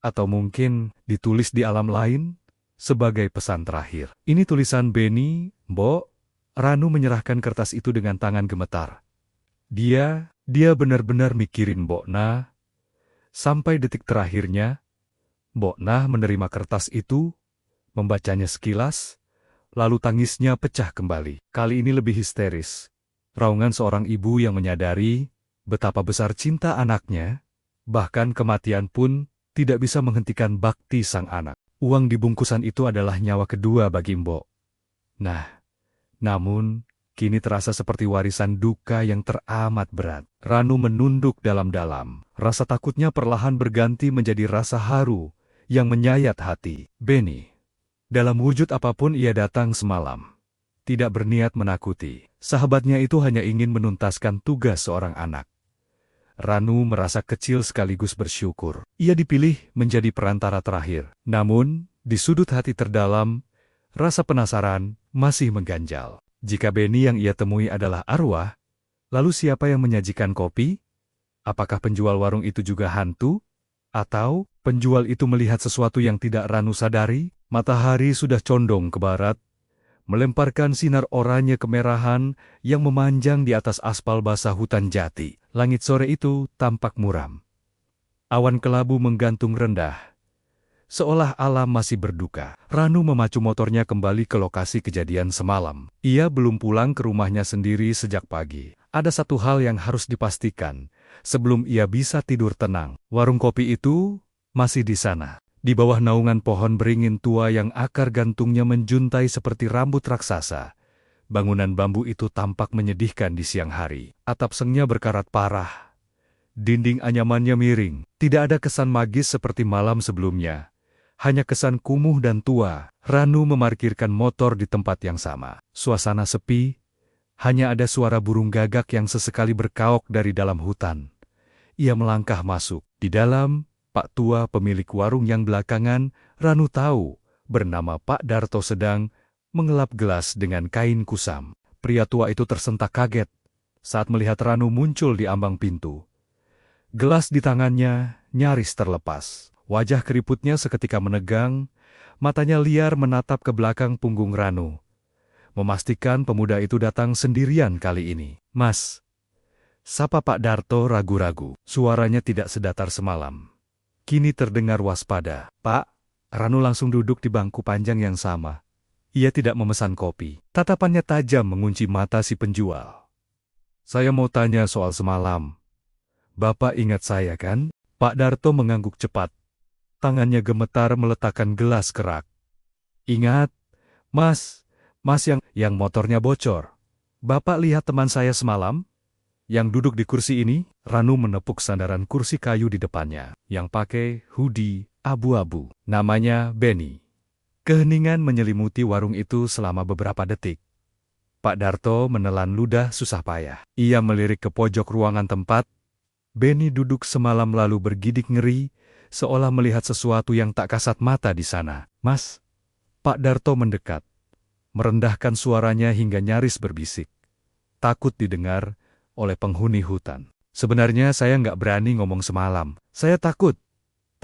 Atau mungkin ditulis di alam lain sebagai pesan terakhir. Ini tulisan Beni, Mbok. Ranu menyerahkan kertas itu dengan tangan gemetar. Dia benar-benar mikirin Mbok Nah. Sampai detik terakhirnya, Mbok Nah menerima kertas itu, membacanya sekilas, lalu tangisnya pecah kembali. Kali ini lebih histeris. Raungan seorang ibu yang menyadari betapa besar cinta anaknya, bahkan kematian pun tidak bisa menghentikan bakti sang anak. Uang di bungkusan itu adalah nyawa kedua bagi Mbok Nah. Namun, kini terasa seperti warisan duka yang teramat berat. Ranu menunduk dalam-dalam. Rasa takutnya perlahan berganti menjadi rasa haru yang menyayat hati. Benny, dalam wujud apapun ia datang semalam, tidak berniat menakuti. Sahabatnya itu hanya ingin menuntaskan tugas seorang anak. Ranu merasa kecil sekaligus bersyukur. Ia dipilih menjadi perantara terakhir. Namun, di sudut hati terdalam, rasa penasaran masih mengganjal. Jika Benny yang ia temui adalah arwah, lalu siapa yang menyajikan kopi? Apakah penjual warung itu juga hantu? Atau penjual itu melihat sesuatu yang tidak Ranu sadari? Matahari sudah condong ke barat, melemparkan sinar oranye kemerahan yang memanjang di atas aspal basah hutan jati. Langit sore itu tampak muram. Awan kelabu menggantung rendah, seolah alam masih berduka. Ranu memacu motornya kembali ke lokasi kejadian semalam. Ia belum pulang ke rumahnya sendiri sejak pagi. Ada satu hal yang harus dipastikan sebelum ia bisa tidur tenang. Warung kopi itu masih di sana. Di bawah naungan pohon beringin tua yang akar gantungnya menjuntai seperti rambut raksasa. Bangunan bambu itu tampak menyedihkan di siang hari. Atap sengnya berkarat parah. Dinding anyamannya miring. Tidak ada kesan magis seperti malam sebelumnya. Hanya kesan kumuh dan tua. Ranu memarkirkan motor di tempat yang sama. Suasana sepi, hanya ada suara burung gagak yang sesekali berkaok dari dalam hutan. Ia melangkah masuk. Di dalam, Pak Tua pemilik warung yang belakangan Ranu tahu bernama Pak Darto sedang mengelap gelas dengan kain kusam. Pria tua itu tersentak kaget saat melihat Ranu muncul di ambang pintu. Gelas di tangannya nyaris terlepas. Wajah keriputnya seketika menegang, matanya liar menatap ke belakang punggung Ranu, memastikan pemuda itu datang sendirian kali ini. "Mas," sapa Pak Darto ragu-ragu. Suaranya tidak sedatar semalam. Kini terdengar waspada. "Pak." Ranu langsung duduk di bangku panjang yang sama. Ia tidak memesan kopi. Tatapannya tajam mengunci mata si penjual. "Saya mau tanya soal semalam. Bapak ingat saya kan?" Pak Darto mengangguk cepat. Tangannya gemetar meletakkan gelas kerak. "Ingat, Mas yang motornya bocor. Bapak lihat teman saya semalam? Yang duduk di kursi ini?" Ranu menepuk sandaran kursi kayu di depannya, yang pakai hoodie abu-abu. Namanya Benny. Keheningan menyelimuti warung itu selama beberapa detik. Pak Darto menelan ludah susah payah. Ia melirik ke pojok ruangan tempat Benny duduk semalam lalu bergidik ngeri, seolah melihat sesuatu yang tak kasat mata di sana. "Mas." Pak Darto mendekat, merendahkan suaranya hingga nyaris berbisik. Takut didengar oleh penghuni hutan. "Sebenarnya saya nggak berani ngomong semalam. Saya takut."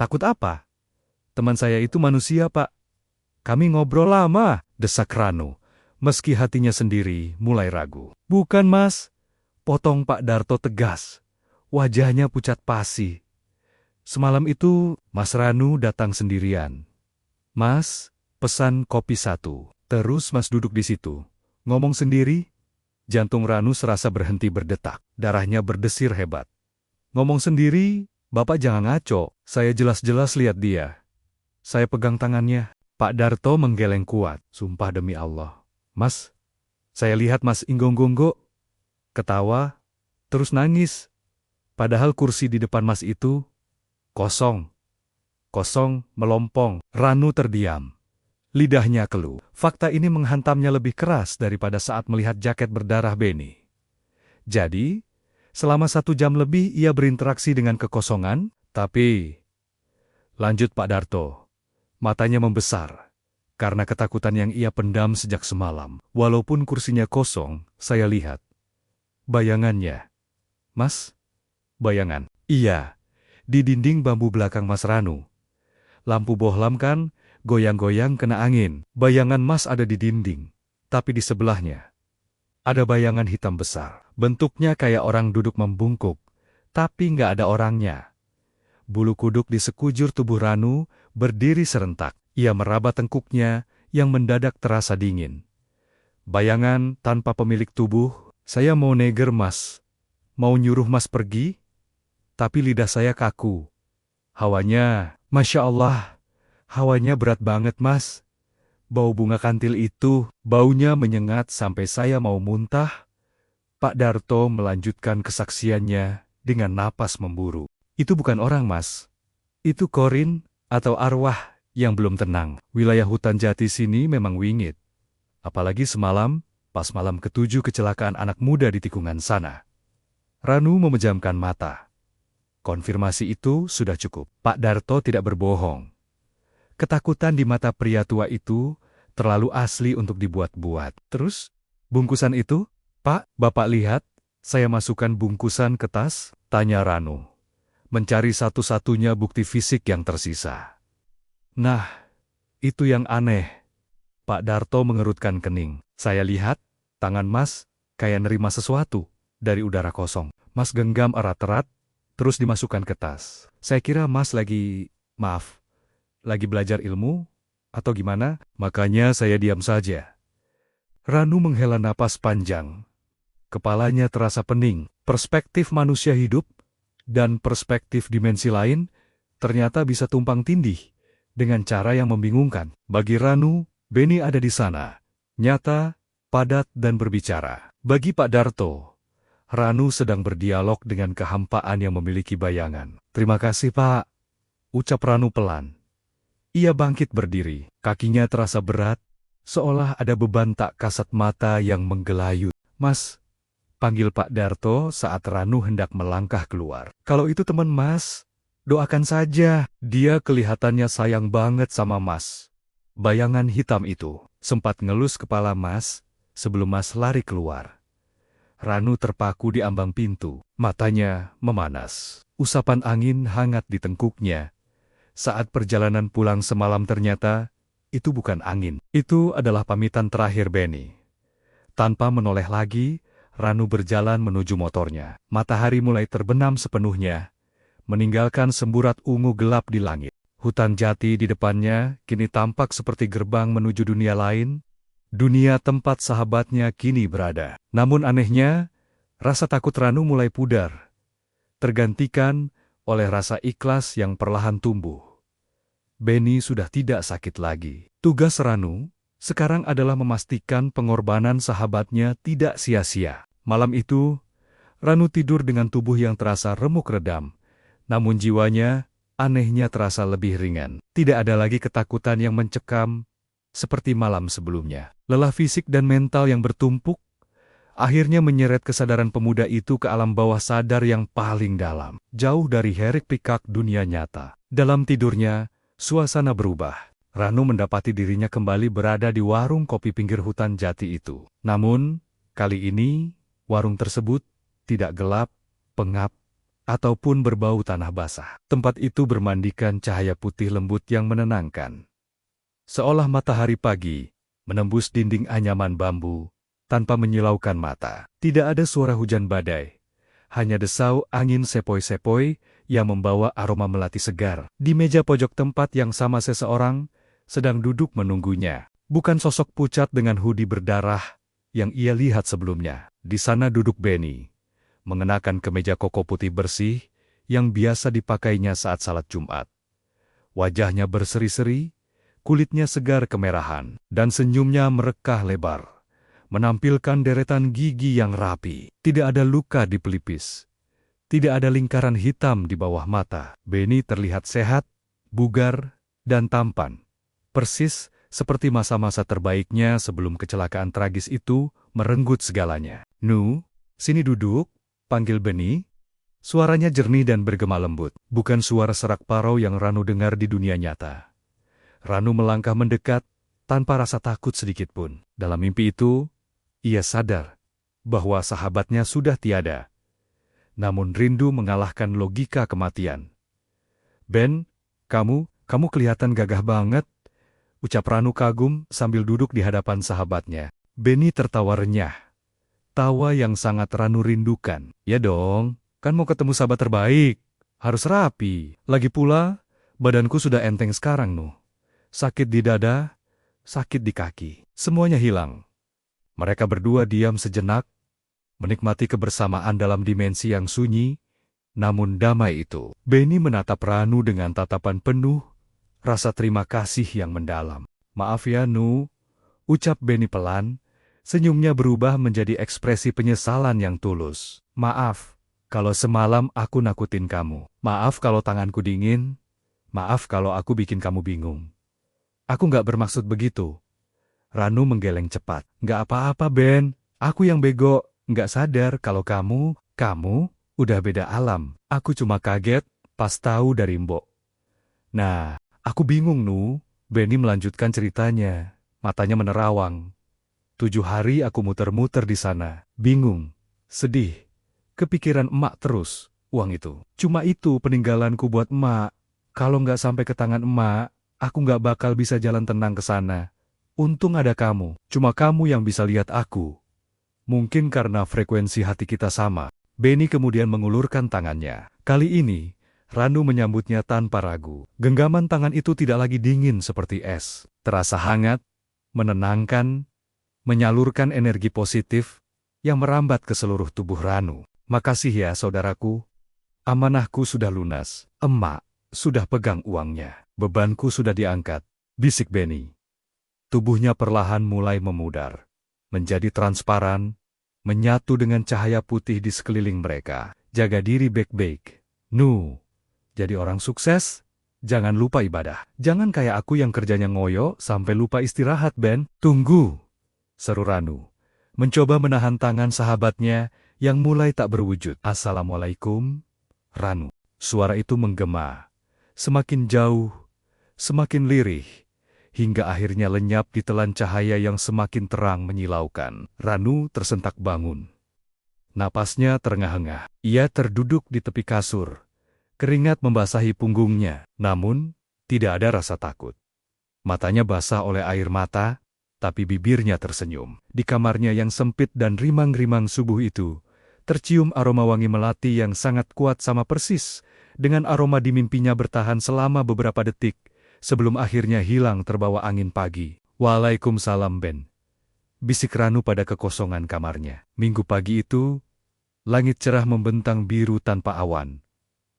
"Takut apa?" "Teman saya itu manusia, Pak. Kami ngobrol lama," desak Ranu, meski hatinya sendiri mulai ragu. "Bukan, Mas," potong Pak Darto tegas. Wajahnya pucat pasi. "Semalam itu Mas Ranu datang sendirian. Mas, pesan kopi 1. Terus Mas duduk di situ, ngomong sendiri." Jantung Ranu serasa berhenti berdetak. Darahnya berdesir hebat. "Ngomong sendiri, Bapak jangan ngaco. Saya jelas-jelas lihat dia. Saya pegang tangannya." Pak Darto menggeleng kuat. "Sumpah demi Allah. Mas, saya lihat Mas inggonggonggo, ketawa, terus nangis. Padahal kursi di depan Mas itu kosong. Kosong, melompong." Ranu terdiam. Lidahnya keluh. Fakta ini menghantamnya lebih keras daripada saat melihat jaket berdarah Benny. Jadi, selama 1 jam lebih ia berinteraksi dengan kekosongan, tapi... Lanjut Pak Darto. Matanya membesar, karena ketakutan yang ia pendam sejak semalam. "Walaupun kursinya kosong, saya lihat bayangannya." "Mas? Bayangan?" "Iya, di dinding bambu belakang Mas Ranu. Lampu bohlam kan, goyang-goyang kena angin. Bayangan Mas ada di dinding, tapi di sebelahnya Ada bayangan hitam besar. Bentuknya kayak orang duduk membungkuk, tapi nggak ada orangnya. Bulu kuduk di sekujur tubuh Ranu berdiri serentak. Ia meraba tengkuknya yang mendadak terasa dingin. Bayangan tanpa pemilik tubuh, saya mau neger Mas. Mau nyuruh Mas pergi, tapi lidah saya kaku. Hawanya, Masya Allah, hawanya berat banget Mas. Bau bunga kantil itu, baunya menyengat sampai saya mau muntah. Pak Darto melanjutkan kesaksiannya dengan napas memburu. Itu bukan orang Mas. Itu korin atau arwah yang belum tenang. Wilayah hutan jati sini memang wingit. Apalagi semalam, pas malam ketujuh kecelakaan anak muda di tikungan sana. Ranu memejamkan mata. Konfirmasi itu sudah cukup. Pak Darto tidak berbohong. Ketakutan di mata pria tua itu terlalu asli untuk dibuat-buat. Terus, bungkusan itu? Pak, Bapak lihat, saya masukkan bungkusan ke tas, tanya Ranu. Mencari satu-satunya bukti fisik yang tersisa. Nah, itu yang aneh. Pak Darto mengerutkan kening. Saya lihat, tangan Mas kayak nerima sesuatu dari udara kosong. Mas genggam erat-erat, terus dimasukkan ke tas. Saya kira Mas lagi belajar ilmu, atau gimana? Makanya saya diam saja. Ranu menghela napas panjang. Kepalanya terasa pening. Perspektif manusia hidup dan perspektif dimensi lain ternyata bisa tumpang tindih dengan cara yang membingungkan. Bagi Ranu, Beni ada di sana, nyata, padat dan berbicara. Bagi Pak Darto, Ranu sedang berdialog dengan kehampaan yang memiliki bayangan. Terima kasih Pak, ucap Ranu pelan. Ia bangkit berdiri, kakinya terasa berat, seolah ada beban tak kasat mata yang menggelayut. Mas, panggil Pak Darto saat Ranu hendak melangkah keluar. Kalau itu teman Mas, doakan saja. Dia kelihatannya sayang banget sama Mas. Bayangan hitam itu sempat ngelus kepala Mas sebelum Mas lari keluar. Ranu terpaku di ambang pintu, matanya memanas. Usapan angin hangat di tengkuknya. Saat perjalanan pulang semalam ternyata, itu bukan angin. Itu adalah pamitan terakhir Beni. Tanpa menoleh lagi, Ranu berjalan menuju motornya. Matahari mulai terbenam sepenuhnya, meninggalkan semburat ungu gelap di langit. Hutan jati di depannya kini tampak seperti gerbang menuju dunia lain, dunia tempat sahabatnya kini berada. Namun anehnya, rasa takut Ranu mulai pudar, tergantikan oleh rasa ikhlas yang perlahan tumbuh. Beni sudah tidak sakit lagi. Tugas Ranu sekarang adalah memastikan pengorbanan sahabatnya tidak sia-sia. Malam itu, Ranu tidur dengan tubuh yang terasa remuk redam, namun jiwanya anehnya terasa lebih ringan. Tidak ada lagi ketakutan yang mencekam seperti malam sebelumnya. Lelah fisik dan mental yang bertumpuk akhirnya menyeret kesadaran pemuda itu ke alam bawah sadar yang paling dalam, jauh dari hiruk-pikuk dunia nyata. Dalam tidurnya, suasana berubah. Ranu mendapati dirinya kembali berada di warung kopi pinggir hutan jati itu. Namun, kali ini, warung tersebut tidak gelap, pengap, ataupun berbau tanah basah. Tempat itu bermandikan cahaya putih lembut yang menenangkan. Seolah matahari pagi menembus dinding anyaman bambu tanpa menyilaukan mata. Tidak ada suara hujan badai, hanya desau angin sepoi-sepoi yang membawa aroma melati segar. Di meja pojok tempat yang sama seseorang sedang duduk menunggunya. Bukan sosok pucat dengan hoodie berdarah yang ia lihat sebelumnya. Di sana duduk Beni, mengenakan kemeja koko putih bersih yang biasa dipakainya saat salat Jumat. Wajahnya berseri-seri, kulitnya segar kemerahan, dan senyumnya merekah lebar, menampilkan deretan gigi yang rapi. Tidak ada luka di pelipis, tidak ada lingkaran hitam di bawah mata. Beni terlihat sehat, bugar, dan tampan. Persis seperti masa-masa terbaiknya sebelum kecelakaan tragis itu merenggut segalanya. "Nu, sini duduk," panggil Beni. Suaranya jernih dan bergema lembut. Bukan suara serak parau yang Ranu dengar di dunia nyata. Ranu melangkah mendekat tanpa rasa takut sedikitpun. Dalam mimpi itu, ia sadar bahwa sahabatnya sudah tiada. Namun rindu mengalahkan logika kematian. "Ben, kamu kelihatan gagah banget," ucap Ranu kagum sambil duduk di hadapan sahabatnya. Beni tertawa renyah. tawa yang sangat Ranu rindukan. Ya dong, kan mau ketemu sahabat terbaik. Harus rapi. Lagi pula, badanku sudah enteng sekarang, Nuh. Sakit di dada, sakit di kaki. Semuanya hilang. Mereka berdua diam sejenak, menikmati kebersamaan dalam dimensi yang sunyi, namun damai itu. Benny menatap Ranu dengan tatapan penuh rasa terima kasih yang mendalam. Maaf ya, Nu, ucap Benny pelan, senyumnya berubah menjadi ekspresi penyesalan yang tulus. Maaf, kalau semalam aku nakutin kamu. Maaf kalau tanganku dingin. Maaf kalau aku bikin kamu bingung. Aku nggak bermaksud begitu. Ranu menggeleng cepat. Nggak apa-apa, Ben. Aku yang bego. Nggak sadar kalau kamu udah beda alam. Aku cuma kaget pas tahu dari Mbok. Nah, aku bingung, Nu. Benny melanjutkan ceritanya. Matanya menerawang. 7 hari aku muter-muter di sana. Bingung, sedih, kepikiran emak terus. Uang itu. Cuma itu peninggalanku buat emak. Kalau nggak sampai ke tangan emak, aku nggak bakal bisa jalan tenang ke sana. Untung ada kamu. Cuma kamu yang bisa lihat aku. Mungkin karena frekuensi hati kita sama. Benny kemudian mengulurkan tangannya. Kali ini, Ranu menyambutnya tanpa ragu. Genggaman tangan itu tidak lagi dingin seperti es. Terasa hangat, menenangkan, menyalurkan energi positif yang merambat ke seluruh tubuh Ranu. Makasih ya saudaraku. Amanahku sudah lunas. Emak sudah pegang uangnya. Bebanku sudah diangkat. Bisik Benny. Tubuhnya perlahan mulai memudar, menjadi transparan, menyatu dengan cahaya putih di sekeliling mereka. Jaga diri baik-baik. Nu, jadi orang sukses, jangan lupa ibadah. Jangan kayak aku yang kerjanya ngoyo sampai lupa istirahat, Ben. Tunggu, seru Ranu, mencoba menahan tangan sahabatnya yang mulai tak berwujud. Assalamualaikum, Ranu. Suara itu menggema, semakin jauh, semakin lirih, hingga akhirnya lenyap di telan cahaya yang semakin terang menyilaukan. Ranu tersentak bangun. Napasnya terengah-engah. Ia terduduk di tepi kasur. Keringat membasahi punggungnya, namun tidak ada rasa takut. Matanya basah oleh air mata, tapi bibirnya tersenyum. Di kamarnya yang sempit dan rimang-rimang subuh itu, tercium aroma wangi melati yang sangat kuat sama persis dengan aroma di mimpinya bertahan selama beberapa detik, sebelum akhirnya hilang terbawa angin pagi. Waalaikumsalam, Ben. Bisik Ranu pada kekosongan kamarnya. Minggu pagi itu, langit cerah membentang biru tanpa awan.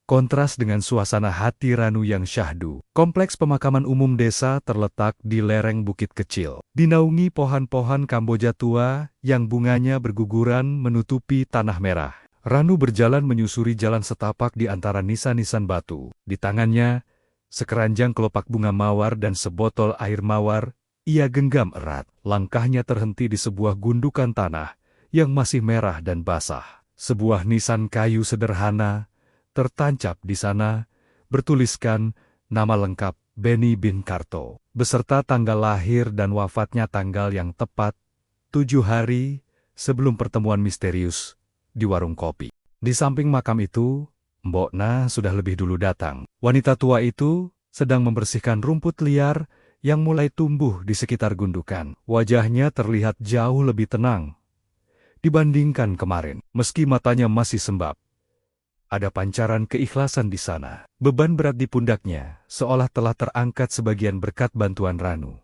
Kontras dengan suasana hati Ranu yang syahdu. Kompleks pemakaman umum desa terletak di lereng bukit kecil. Dinaungi pohon-pohon Kamboja tua yang bunganya berguguran menutupi tanah merah. Ranu berjalan menyusuri jalan setapak di antara nisan-nisan batu. Di tangannya, sekeranjang kelopak bunga mawar dan sebotol air mawar, ia genggam erat. Langkahnya terhenti di sebuah gundukan tanah yang masih merah dan basah. Sebuah nisan kayu sederhana tertancap di sana, bertuliskan nama lengkap Benny bin Karto, beserta tanggal lahir dan wafatnya tanggal yang tepat, 7 hari sebelum pertemuan misterius di warung kopi. Di samping makam itu, Mbok Na sudah lebih dulu datang. Wanita tua itu sedang membersihkan rumput liar yang mulai tumbuh di sekitar gundukan. Wajahnya terlihat jauh lebih tenang dibandingkan kemarin, meski matanya masih sembab. Ada pancaran keikhlasan di sana. Beban berat di pundaknya, seolah telah terangkat sebagian berkat bantuan Ranu.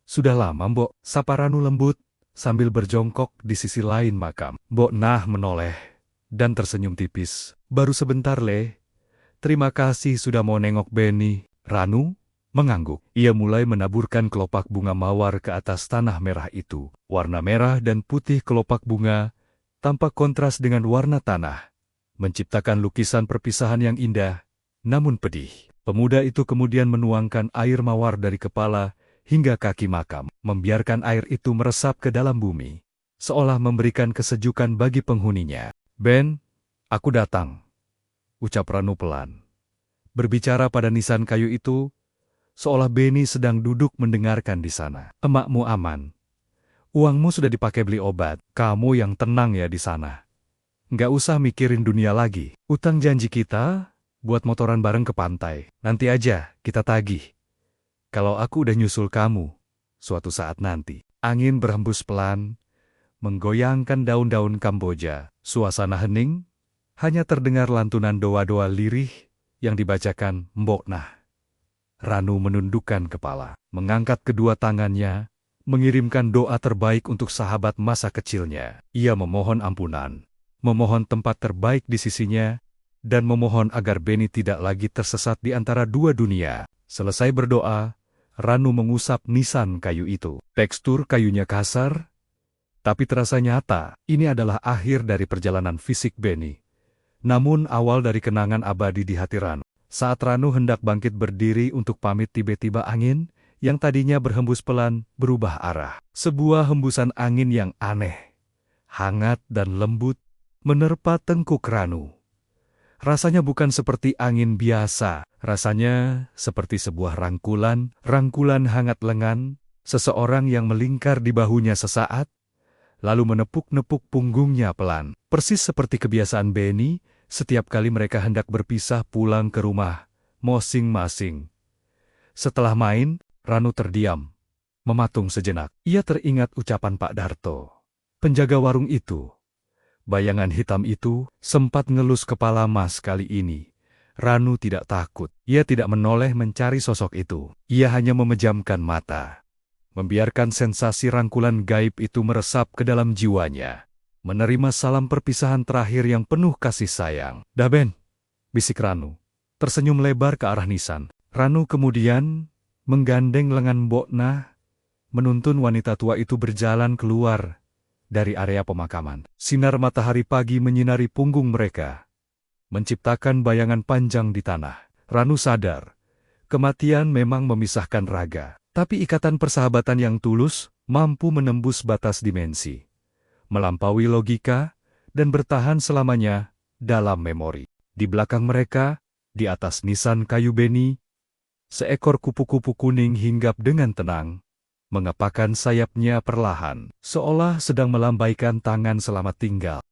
Sudah lama, Mbok, sapa Ranu lembut, sambil berjongkok di sisi lain makam. Mbok Nah menoleh dan tersenyum tipis. Baru sebentar, Le. Terima kasih sudah mau nengok Benny. Ranu mengangguk. Ia mulai menaburkan kelopak bunga mawar ke atas tanah merah itu. Warna merah dan putih kelopak bunga tampak kontras dengan warna tanah, menciptakan lukisan perpisahan yang indah, namun pedih. Pemuda itu kemudian menuangkan air mawar dari kepala hingga kaki makam, membiarkan air itu meresap ke dalam bumi, seolah memberikan kesejukan bagi penghuninya. Ben, aku datang, ucap Ranu pelan. Berbicara pada nisan kayu itu, seolah Benny sedang duduk mendengarkan di sana. Emakmu aman. Uangmu sudah dipakai beli obat. Kamu yang tenang ya di sana. Nggak usah mikirin dunia lagi. Utang janji kita buat motoran bareng ke pantai. Nanti aja kita tagih. Kalau aku udah nyusul kamu, suatu saat nanti. Angin berhembus pelan, menggoyangkan daun-daun Kamboja. Suasana hening, hanya terdengar lantunan doa-doa lirih yang dibacakan Mbok Nah. Ranu menundukkan kepala, mengangkat kedua tangannya, mengirimkan doa terbaik untuk sahabat masa kecilnya. Ia memohon ampunan, memohon tempat terbaik di sisinya, dan memohon agar Beni tidak lagi tersesat di antara dua dunia. Selesai berdoa, Ranu mengusap nisan kayu itu. Tekstur kayunya kasar, tapi terasa nyata. Ini adalah akhir dari perjalanan fisik Beni, namun awal dari kenangan abadi di hati Ranu. Saat Ranu hendak bangkit berdiri untuk pamit, tiba-tiba angin yang tadinya berhembus pelan berubah arah. Sebuah hembusan angin yang aneh, hangat dan lembut menerpa tengkuk Ranu. Rasanya bukan seperti angin biasa, rasanya seperti sebuah rangkulan hangat lengan, seseorang yang melingkar di bahunya sesaat, lalu menepuk-nepuk punggungnya pelan. Persis seperti kebiasaan Beni, setiap kali mereka hendak berpisah pulang ke rumah masing-masing. Setelah main, Ranu terdiam, mematung sejenak. Ia teringat ucapan Pak Darto, penjaga warung itu. Bayangan hitam itu sempat ngelus kepala Mas. Kali ini, Ranu tidak takut. Ia tidak menoleh mencari sosok itu. Ia hanya memejamkan mata, membiarkan sensasi rangkulan gaib itu meresap ke dalam jiwanya. Menerima salam perpisahan terakhir yang penuh kasih sayang. "Dah Ben," bisik Ranu, tersenyum lebar ke arah nisan. Ranu kemudian menggandeng lengan Mbok Nah, menuntun wanita tua itu berjalan keluar dari area pemakaman. Sinar matahari pagi menyinari punggung mereka, menciptakan bayangan panjang di tanah. Ranu sadar, kematian memang memisahkan raga, tapi ikatan persahabatan yang tulus mampu menembus batas dimensi, melampaui logika, dan bertahan selamanya dalam memori. Di belakang mereka, di atas nisan kayu Beni, seekor kupu-kupu kuning hinggap dengan tenang, mengepakkan sayapnya perlahan, seolah sedang melambaikan tangan selamat tinggal.